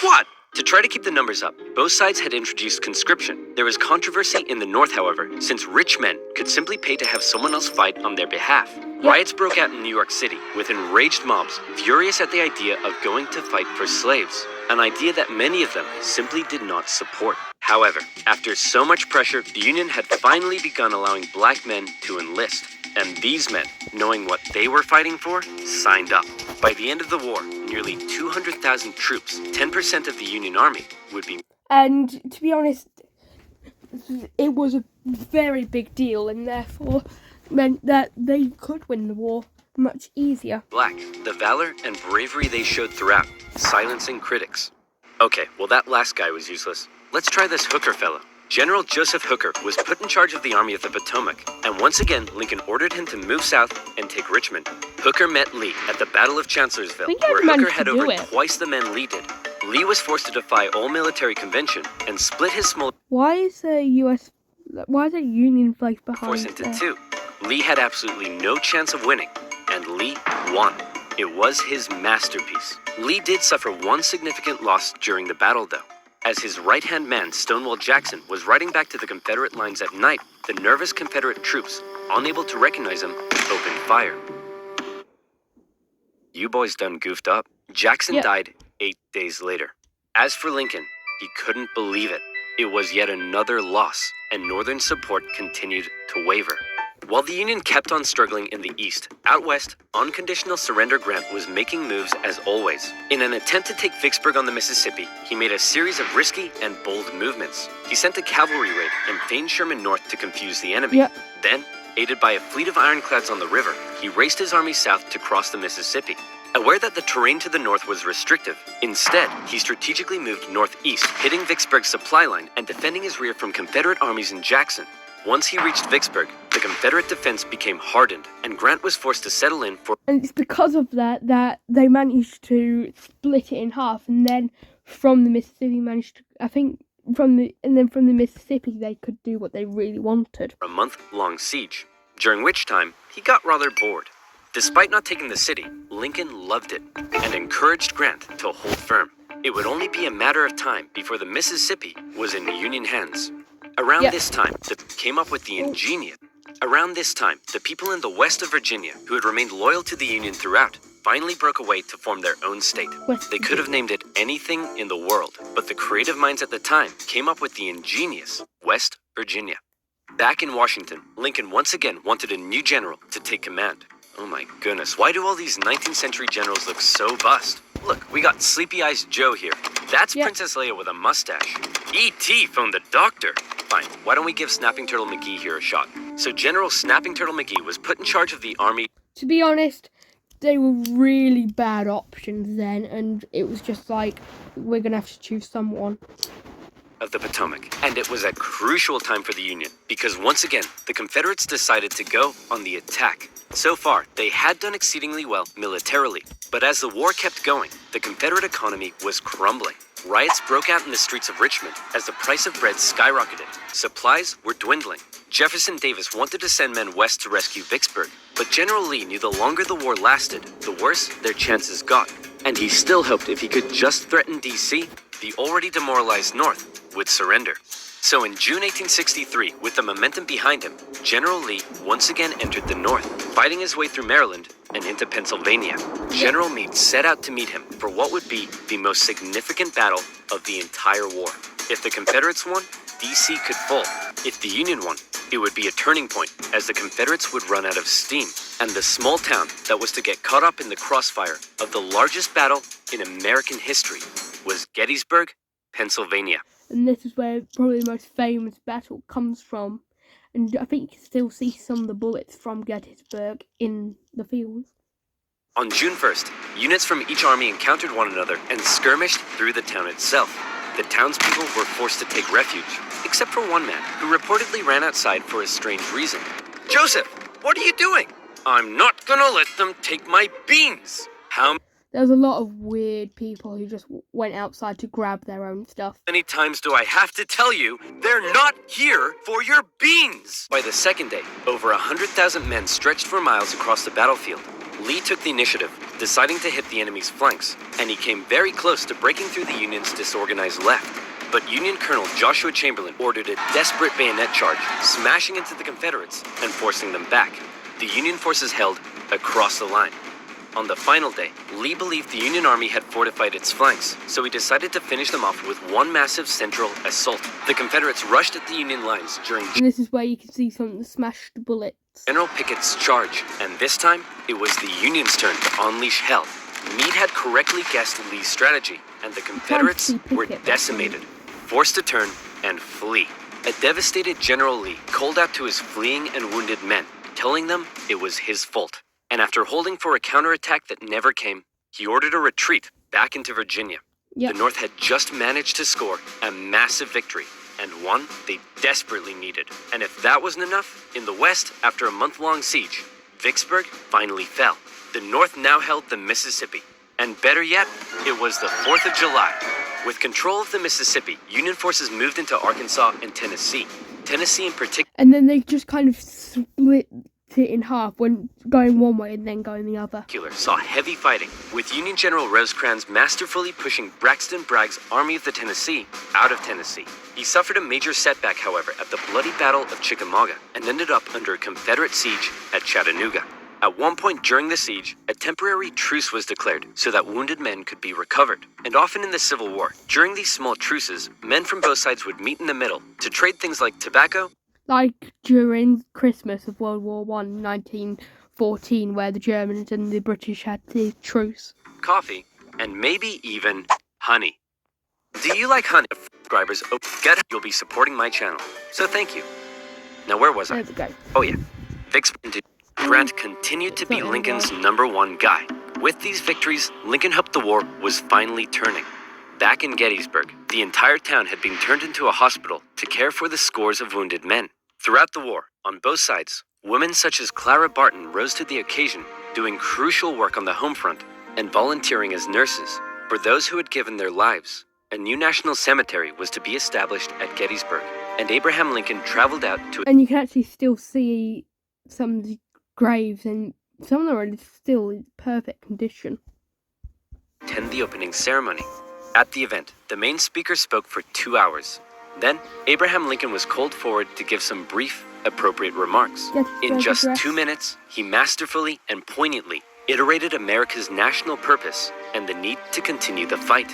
What? To try to keep the numbers up, both sides had introduced conscription. There was controversy in the North, however, since rich men could simply pay to have someone else fight on their behalf. Riots broke out in New York City, with enraged mobs furious at the idea of going to fight for slaves, an idea that many of them simply did not support. However, after so much pressure, the Union had finally begun allowing black men to enlist. And these men, knowing what they were fighting for, signed up. By the end of the war, nearly 200,000 troops, 10% of the Union Army, would be... And to be honest, it was a very big deal and therefore meant that they could win the war much easier. Black, the valor and bravery they showed throughout, silencing critics. Okay, well that last guy was useless. Let's try this Hooker fellow. General Joseph Hooker was put in charge of the Army of the Potomac, and once again, Lincoln ordered him to move south and take Richmond. Hooker met Lee at the Battle of Chancellorsville, where Hooker had over twice the men Lee did. Lee was forced to defy all military convention and split his small Why is there a Union flag force behind into there? two. Lee had absolutely no chance of winning, and Lee won. It was his masterpiece. Lee did suffer one significant loss during the battle, though. As his right-hand man, Stonewall Jackson, was riding back to the Confederate lines at night, the nervous Confederate troops, unable to recognize him, opened fire. You boys done goofed up. Jackson Yep. died 8 days later. As for Lincoln, he couldn't believe it. It was yet another loss, and Northern support continued to waver. While the Union kept on struggling in the East, out west, unconditional surrender Grant was making moves as always. In an attempt to take Vicksburg on the Mississippi, he made a series of risky and bold movements. He sent a cavalry raid and feigned Sherman north to confuse the enemy. Yep. Then, aided by a fleet of ironclads on the river, he raced his army south to cross the Mississippi. Aware that the terrain to the north was restrictive, instead, he strategically moved northeast, hitting Vicksburg's supply line and defending his rear from Confederate armies in Jackson. Once he reached Vicksburg, the Confederate defense became hardened, and Grant was forced to settle in for And it's because of that they managed to split it in half, and then from the Mississippi from the Mississippi they could do what they really wanted. a month-long siege, during which time he got rather bored. Despite not taking the city, Lincoln loved it and encouraged Grant to hold firm. It would only be a matter of time before the Mississippi was in Union hands. Around Yep. this time, Around this time, the people in the west of Virginia, who had remained loyal to the Union throughout, finally broke away to form their own state. West They could have named it anything in the world, but the creative minds at the time came up with the ingenious West Virginia. Back in Washington, Lincoln once again wanted a new general to take command. Oh my goodness, why do all these 19th century generals look so bust? Look, we got Sleepy Eyes Joe here. That's Yep. Princess Leia with a mustache. E.T. phoned the doctor. Fine, why don't we give Snapping Turtle McGee here a shot? So General Snapping Turtle McGee was put in charge of the army To be honest, they were really bad options then, and it was just like, we're gonna have to choose someone. of the Potomac. And it was a crucial time for the Union, because once again, the Confederates decided to go on the attack. So far, they had done exceedingly well militarily, but as the war kept going, the Confederate economy was crumbling. Riots broke out in the streets of Richmond as the price of bread skyrocketed. Supplies were dwindling. Jefferson Davis wanted to send men west to rescue Vicksburg, but General Lee knew the longer the war lasted, the worse their chances got. And he still hoped if he could just threaten D.C., the already demoralized North would surrender. So in June 1863, with the momentum behind him, General Lee once again entered the North, fighting his way through Maryland and into Pennsylvania. General Meade set out to meet him for what would be the most significant battle of the entire war. If the Confederates won, D.C. could fall. If the Union won, it would be a turning point, as the Confederates would run out of steam, and the small town that was to get caught up in the crossfire of the largest battle in American history was Gettysburg, Pennsylvania. And this is where probably the most famous battle comes from. And I think you can still see some of the bullets from Gettysburg in the fields. On June 1st, units from each army encountered one another and skirmished through the town itself. The townspeople were forced to take refuge, except for one man who reportedly ran outside for a strange reason. Joseph, what are you doing? I'm not gonna let them take my beans. How There's a lot of weird people who just went outside to grab their own stuff. many times do I have to tell you, they're not here for your beans? By the second day, over 100,000 men stretched for miles across the battlefield. Lee took the initiative, deciding to hit the enemy's flanks, and he came very close to breaking through the Union's disorganized left. But Union Colonel Joshua Chamberlain ordered a desperate bayonet charge, smashing into the Confederates and forcing them back. The Union forces held across the line. On the final day, Lee believed the Union Army had fortified its flanks, so he decided to finish them off with one massive central assault. The Confederates rushed at the Union lines during And this is where you can see some of the smashed bullets. General Pickett's charge, and this time, it was the Union's turn to unleash hell. Meade had correctly guessed Lee's strategy, and the Confederates see were Pickett, decimated, forced to turn and flee. A devastated General Lee called out to his fleeing and wounded men, telling them it was his fault. And after holding for a counterattack that never came, he ordered a retreat back into Virginia. Yep. The North had just managed to score a massive victory, and one they desperately needed. And if that wasn't enough, in the West, after a month-long siege, Vicksburg finally fell. The North now held the Mississippi. And better yet, it was the 4th of July. With control of the Mississippi, Union forces moved into Arkansas and Tennessee. Tennessee in particular And then they just kind of split it in half, when going one way and then going the other. saw heavy fighting, with Union General Rosecrans masterfully pushing Braxton Bragg's Army of the Tennessee out of Tennessee. He suffered a major setback, however, at the bloody Battle of Chickamauga and ended up under a Confederate siege at Chattanooga. At one point during the siege, a temporary truce was declared so that wounded men could be recovered. And often in the Civil War, during these small truces, men from both sides would meet in the middle to trade things like tobacco, Like during Christmas of World War I, 1914, where the Germans and the British had the truce. coffee, and maybe even honey. Do you like honey? Subscribers, you'll be supporting my channel, so thank you. Now where was I? There we go. Oh yeah, Grant continued to be Lincoln's #1 guy. With these victories, Lincoln hoped the war was finally turning. Back in Gettysburg, the entire town had been turned into a hospital to care for the scores of wounded men. Throughout the war, on both sides, women such as Clara Barton rose to the occasion, doing crucial work on the home front and volunteering as nurses for those who had given their lives. A new national cemetery was to be established at Gettysburg, and Abraham Lincoln traveled out to And you can actually still see some of the graves, and some of them are still in perfect condition. attend the opening ceremony. At the event, the main speaker spoke for 2 hours. Then, Abraham Lincoln was called forward to give some brief, appropriate remarks. In just 2 minutes, he masterfully and poignantly iterated America's national purpose and the need to continue the fight.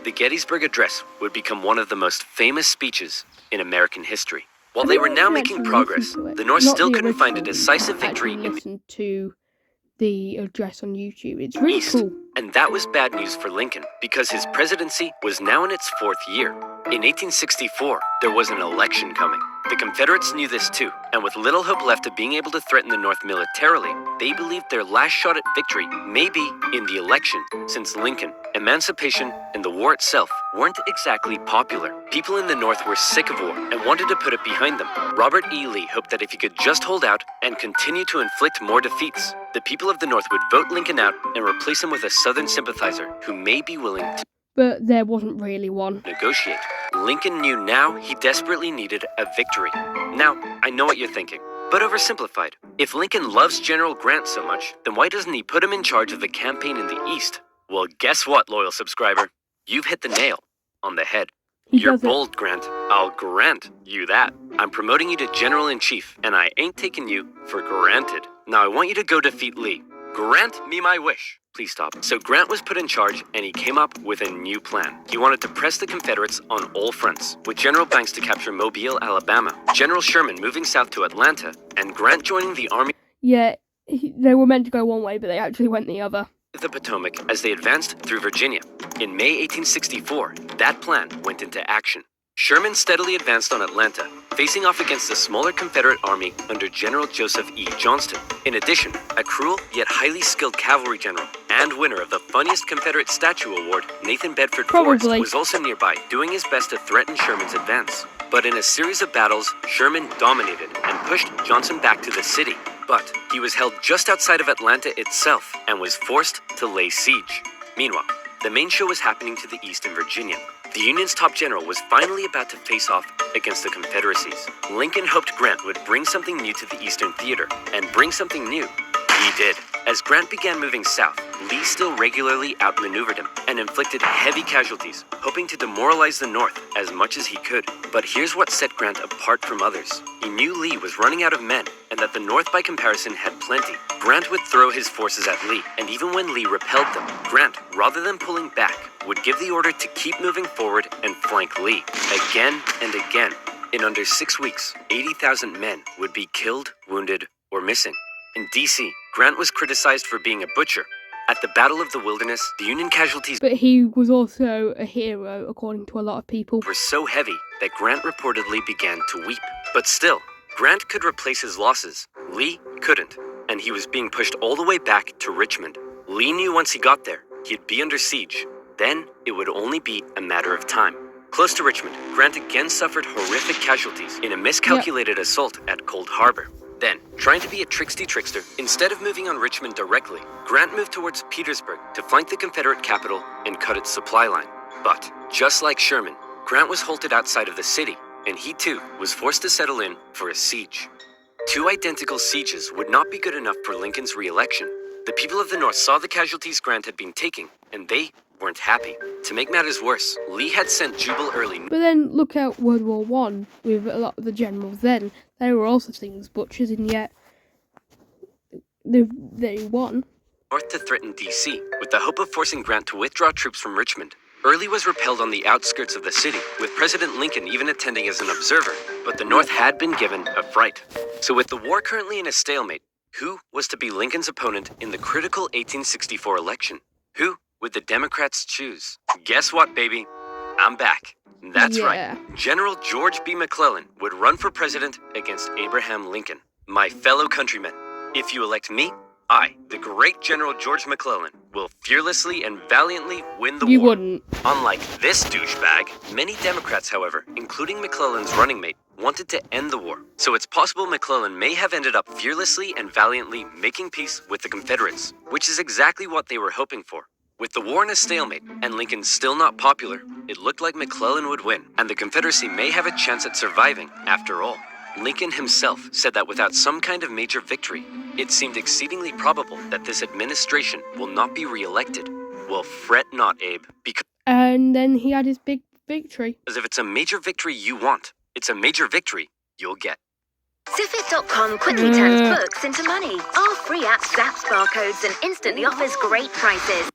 The Gettysburg Address would become one of the most famous speeches in American history. While they were now making progress, the North still couldn't find a decisive victory in the Listen to the address on YouTube. It's really East. cool. And that was bad news for Lincoln, because his presidency was now in its 4th year. In 1864, there was an election coming. The Confederates knew this too, and with little hope left of being able to threaten the North militarily, they believed their last shot at victory may be in the election, since Lincoln, emancipation, and the war itself weren't exactly popular. People in the North were sick of war and wanted to put it behind them. Robert E. Lee hoped that if he could just hold out and continue to inflict more defeats, the people of the North would vote Lincoln out and replace him with a Southern sympathizer who may be willing to But there wasn't really one. negotiate. Lincoln knew now he desperately needed a victory. Now, I know what you're thinking, but oversimplified. If Lincoln loves General Grant so much, then why doesn't he put him in charge of the campaign in the East? Well, guess what, loyal subscriber? You've hit the nail on the head. You're doesn't- bold, Grant. I'll grant you that. I'm promoting you to General-in-Chief, and I ain't taking you for granted. Now I want you to go defeat Lee. Grant me my wish. Please stop. So Grant was put in charge, and he came up with a new plan. He wanted to press the Confederates on all fronts, with General Banks to capture Mobile, Alabama, General Sherman moving south to Atlanta, and Grant joining the Army Yeah, they were meant to go one way, but they actually went the other. of the Potomac as they advanced through Virginia. In May 1864, that plan went into action. Sherman steadily advanced on Atlanta, facing off against the smaller Confederate army under General Joseph E. Johnston. In addition, a cruel yet highly skilled cavalry general and winner of the funniest Confederate statue award, Nathan Bedford Forrest, Probably. was also nearby, doing his best to threaten Sherman's advance. But in a series of battles, Sherman dominated and pushed Johnson back to the city. But he was held just outside of Atlanta itself and was forced to lay siege. Meanwhile, the main show was happening to the east in Virginia. The Union's top general was finally about to face off against the Confederacies. Lincoln hoped Grant would bring something new to the Eastern Theater, and bring something new he did. As Grant began moving south, Lee still regularly outmaneuvered him and inflicted heavy casualties, hoping to demoralize the North as much as he could. But here's what set Grant apart from others. He knew Lee was running out of men, and that the North by comparison had plenty. Grant would throw his forces at Lee, and even when Lee repelled them, Grant, rather than pulling back, would give the order to keep moving forward and flank Lee. Again and again. In under 6 weeks, 80,000 men would be killed, wounded, or missing. In D.C., Grant was criticized for being a butcher. At the Battle of the Wilderness, the Union casualties But he was also a hero, according to a lot of people. were so heavy that Grant reportedly began to weep. But still, Grant could replace his losses. Lee couldn't, and he was being pushed all the way back to Richmond. Lee knew once he got there, he'd be under siege. Then, it would only be a matter of time. Close to Richmond, Grant again suffered horrific casualties in a miscalculated assault at Cold Harbor. Then, trying to be a trickster, instead of moving on Richmond directly, Grant moved towards Petersburg to flank the Confederate capital and cut its supply line. But, just like Sherman, Grant was halted outside of the city, and he too was forced to settle in for a siege. Two identical sieges would not be good enough for Lincoln's re-election. The people of the North saw the casualties Grant had been taking, and they weren't happy. To make matters worse, Lee had sent Jubal Early. But then look at World War One with a lot of the generals then. They were also seen as butchers, and yet they won. North to threaten D.C., with the hope of forcing Grant to withdraw troops from Richmond. Early was repelled on the outskirts of the city, with President Lincoln even attending as an observer, but the North had been given a fright. So with the war currently in a stalemate, who was to be Lincoln's opponent in the critical 1864 election? Who would the Democrats choose? Guess what, baby? I'm back. That's right. General George B. McClellan would run for president against Abraham Lincoln. My fellow countrymen, if you elect me, I, the great General George McClellan, will fearlessly and valiantly win the war. You wouldn't. Unlike this douchebag, many Democrats, however, including McClellan's running mate, wanted to end the war. So it's possible McClellan may have ended up fearlessly and valiantly making peace with the Confederates, which is exactly what they were hoping for. With the war in a stalemate and Lincoln still not popular, it looked like McClellan would win, and the Confederacy may have a chance at surviving after all. Lincoln himself said that without some kind of major victory, it seemed exceedingly probable that this administration will not be re-elected. Well, fret not, Abe, because And then he had his big victory. if it's a major victory you want, it's a major victory you'll get. Zipit.com quickly turns books into money. Our free app zaps barcodes and instantly offers great prices.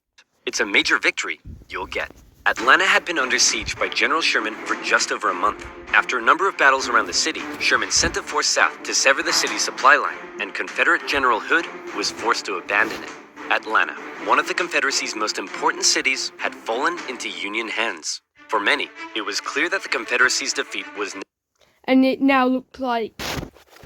It's a major victory you'll get. Atlanta had been under siege by General Sherman for just over a month. After a number of battles around the city, Sherman sent a force south to sever the city's supply line, and Confederate General Hood was forced to abandon it. Atlanta, one of the Confederacy's most important cities, had fallen into Union hands. For many, it was clear that the Confederacy's defeat was And it now looked like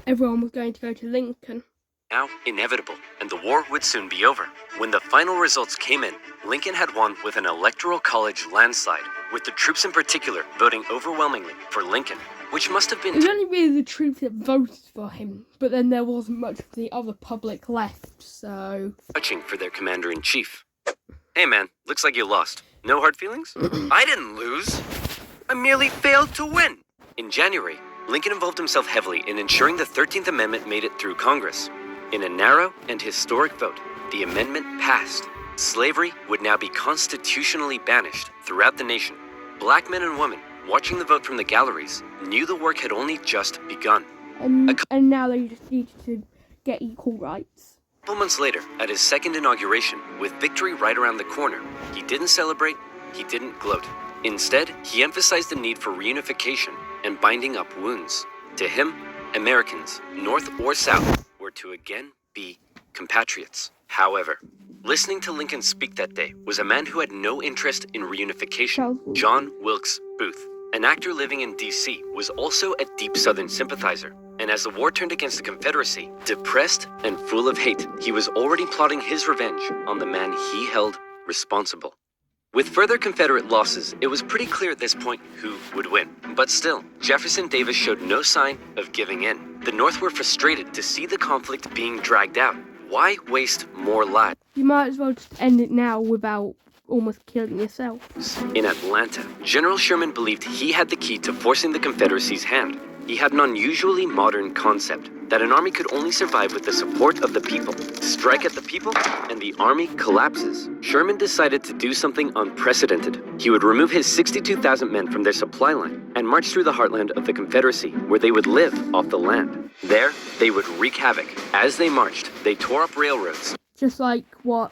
everyone was going to go to Lincoln. now inevitable, and the war would soon be over. When the final results came in, Lincoln had won with an electoral college landslide, with the troops in particular voting overwhelmingly for Lincoln, which must have It been was only really the troops that voted for him, but then there wasn't much of the other public left, so... touching for their commander-in-chief. Hey man, looks like you lost. No hard feelings? I didn't lose. I merely failed to win. In January, Lincoln involved himself heavily in ensuring the 13th Amendment made it through Congress. In a narrow and historic vote, the amendment passed. Slavery would now be constitutionally banished throughout the nation. Black men and women, watching the vote from the galleries, knew the work had only just begun. And now they just needed to get equal rights. A couple months later, at his second inauguration, with victory right around the corner, he didn't celebrate, he didn't gloat. Instead, he emphasized the need for reunification and binding up wounds. To him, Americans, North or South, were to again be compatriots. However, listening to Lincoln speak that day was a man who had no interest in reunification. John Wilkes Booth, an actor living in D.C., was also a deep Southern sympathizer. And as the war turned against the Confederacy, depressed and full of hate, he was already plotting his revenge on the man he held responsible. With further Confederate losses, it was pretty clear at this point who would win. But still, Jefferson Davis showed no sign of giving in. The North were frustrated to see the conflict being dragged out. Why waste more lives? You might as well just end it now without almost killing yourself. In Atlanta, General Sherman believed he had the key to forcing the Confederacy's hand. He had an unusually modern concept that an army could only survive with the support of the people. Strike at the people, and the army collapses. Sherman decided to do something unprecedented. He would remove his 62,000 men from their supply line and march through the heartland of the Confederacy, where they would live off the land. There, they would wreak havoc. As they marched, they tore up railroads, Just like what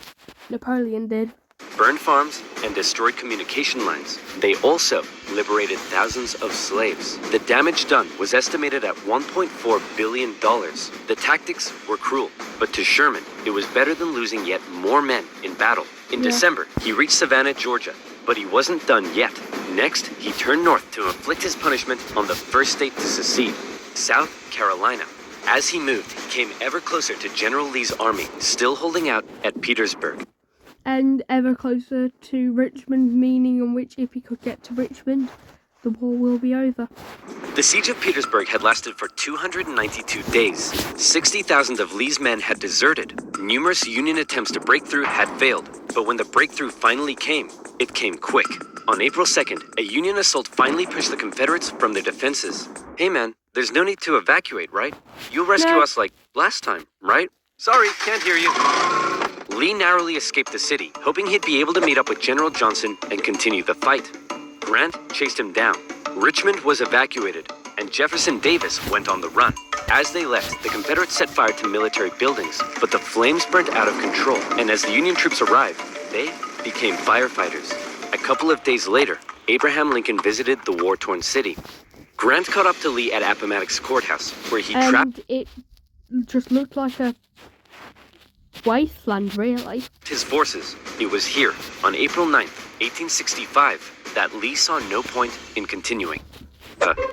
Napoleon did. burned farms, and destroyed communication lines. They also liberated thousands of slaves. The damage done was estimated at $1.4 billion. The tactics were cruel, but to Sherman, it was better than losing yet more men in battle. In December, he reached Savannah, Georgia, but he wasn't done yet. Next, he turned north to inflict his punishment on the first state to secede, South Carolina. As he moved, he came ever closer to General Lee's army, still holding out at Petersburg. And ever closer to Richmond, meaning in which if he could get to Richmond, the war will be over. The siege of Petersburg had lasted for 292 days. 60,000 of Lee's men had deserted. Numerous Union attempts to break through had failed, but when the breakthrough finally came, it came quick. On April 2nd, a Union assault finally pushed the Confederates from their defenses. Hey man, there's no need to evacuate, right? You'll rescue us like last time, right? Sorry, can't hear you. Lee narrowly escaped the city, hoping he'd be able to meet up with General Johnson and continue the fight. Grant chased him down. Richmond was evacuated, and Jefferson Davis went on the run. As they left, the Confederates set fire to military buildings, but the flames burned out of control, and as the Union troops arrived, they became firefighters. A couple of days later, Abraham Lincoln visited the war-torn city. Grant caught up to Lee at Appomattox Courthouse, where he trapped it just looked like a wasteland, really. his forces. It was here, on April 9th, 1865, that Lee saw no point in continuing.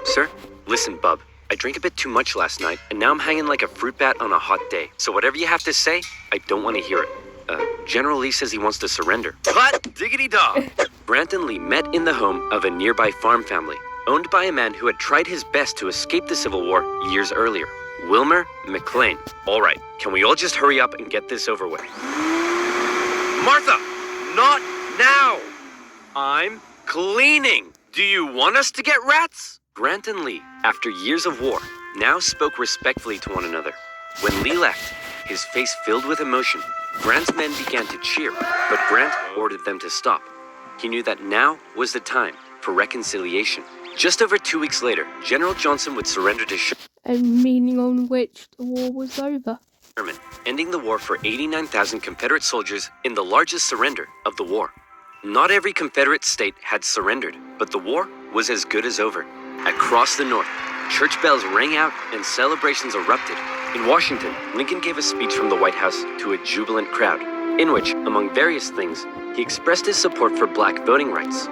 Sir? Listen, bub. I drank a bit too much last night, and now I'm hanging like a fruit bat on a hot day. So whatever you have to say, I don't want to hear it. General Lee says he wants to surrender. What? Diggity dog! Grant and Lee met in the home of a nearby farm family, owned by a man who had tried his best to escape the Civil War years earlier. Wilmer McLean. All right, can we all just hurry up and get this over with? Martha! Not now! I'm cleaning! Do you want us to get rats? Grant and Lee, after years of war, now spoke respectfully to one another. When Lee left, his face filled with emotion, Grant's men began to cheer, but Grant ordered them to stop. He knew that now was the time for reconciliation. Just over 2 weeks later, General Johnson would surrender to And meaning on which the war was over. Sherman, ending the war for 89,000 Confederate soldiers in the largest surrender of the war. Not every Confederate state had surrendered, but the war was as good as over. Across the North, church bells rang out and celebrations erupted. In Washington, Lincoln gave a speech from the White House to a jubilant crowd, in which, among various things, he expressed his support for black voting rights.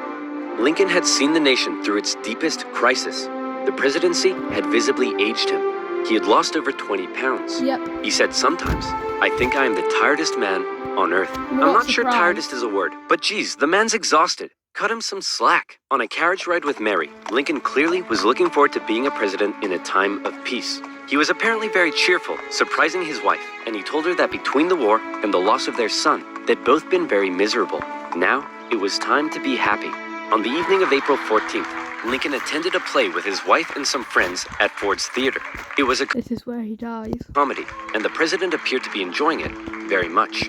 Lincoln had seen the nation through its deepest crisis. The presidency had visibly aged him. He had lost over 20 pounds. Yep. He said sometimes, I think I am the tiredest man on earth. I'm not sure tiredest is a word, but geez, the man's exhausted. Cut him some slack. On a carriage ride with Mary, Lincoln clearly was looking forward to being a president in a time of peace. He was apparently very cheerful, surprising his wife, and he told her that between the war and the loss of their son, they'd both been very miserable. Now, it was time to be happy. On the evening of April 14th, Lincoln attended a play with his wife and some friends at Ford's Theater. It was a This is where he dies. comedy, and the president appeared to be enjoying it very much.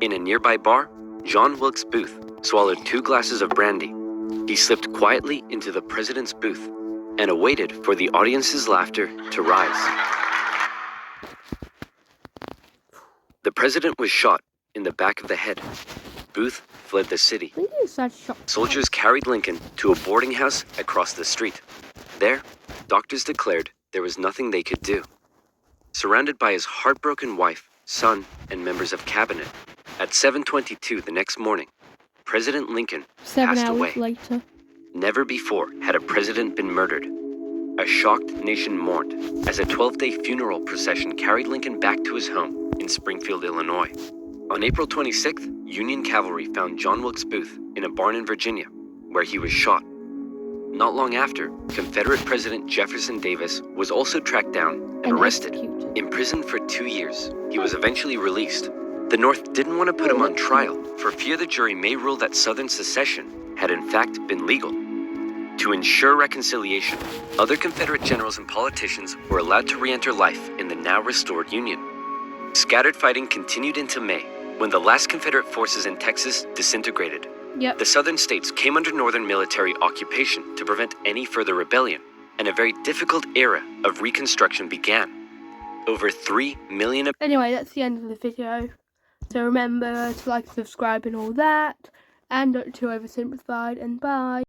In a nearby bar, John Wilkes Booth swallowed 2 glasses of brandy. He slipped quietly into the president's booth and awaited for the audience's laughter to rise. The president was shot in the back of the head. Booth fled the city. Lincoln is such a shock. Soldiers carried Lincoln to a boarding house across the street. There, doctors declared there was nothing they could do. Surrounded by his heartbroken wife, son, and members of cabinet, at 7:22 the next morning, President Lincoln 7 passed hours away. later. Never before had a president been murdered. A shocked nation mourned as a 12-day funeral procession carried Lincoln back to his home in Springfield, Illinois. On April 26th, Union cavalry found John Wilkes Booth in a barn in Virginia, where he was shot. Not long after, Confederate President Jefferson Davis was also tracked down and arrested. Executed. Imprisoned for 2 years, he was eventually released. The North didn't want to put him on trial for fear the jury may rule that Southern secession had in fact been legal. To ensure reconciliation, other Confederate generals and politicians were allowed to re-enter life in the now restored Union. Scattered fighting continued into May, when the last Confederate forces in Texas disintegrated. Yep. The southern states came under Northern military occupation to prevent any further rebellion, and a very difficult era of Reconstruction began. Over 3 million Anyway, that's the end of the video. So remember to like, subscribe and all that. And don't too oversimplified, and bye.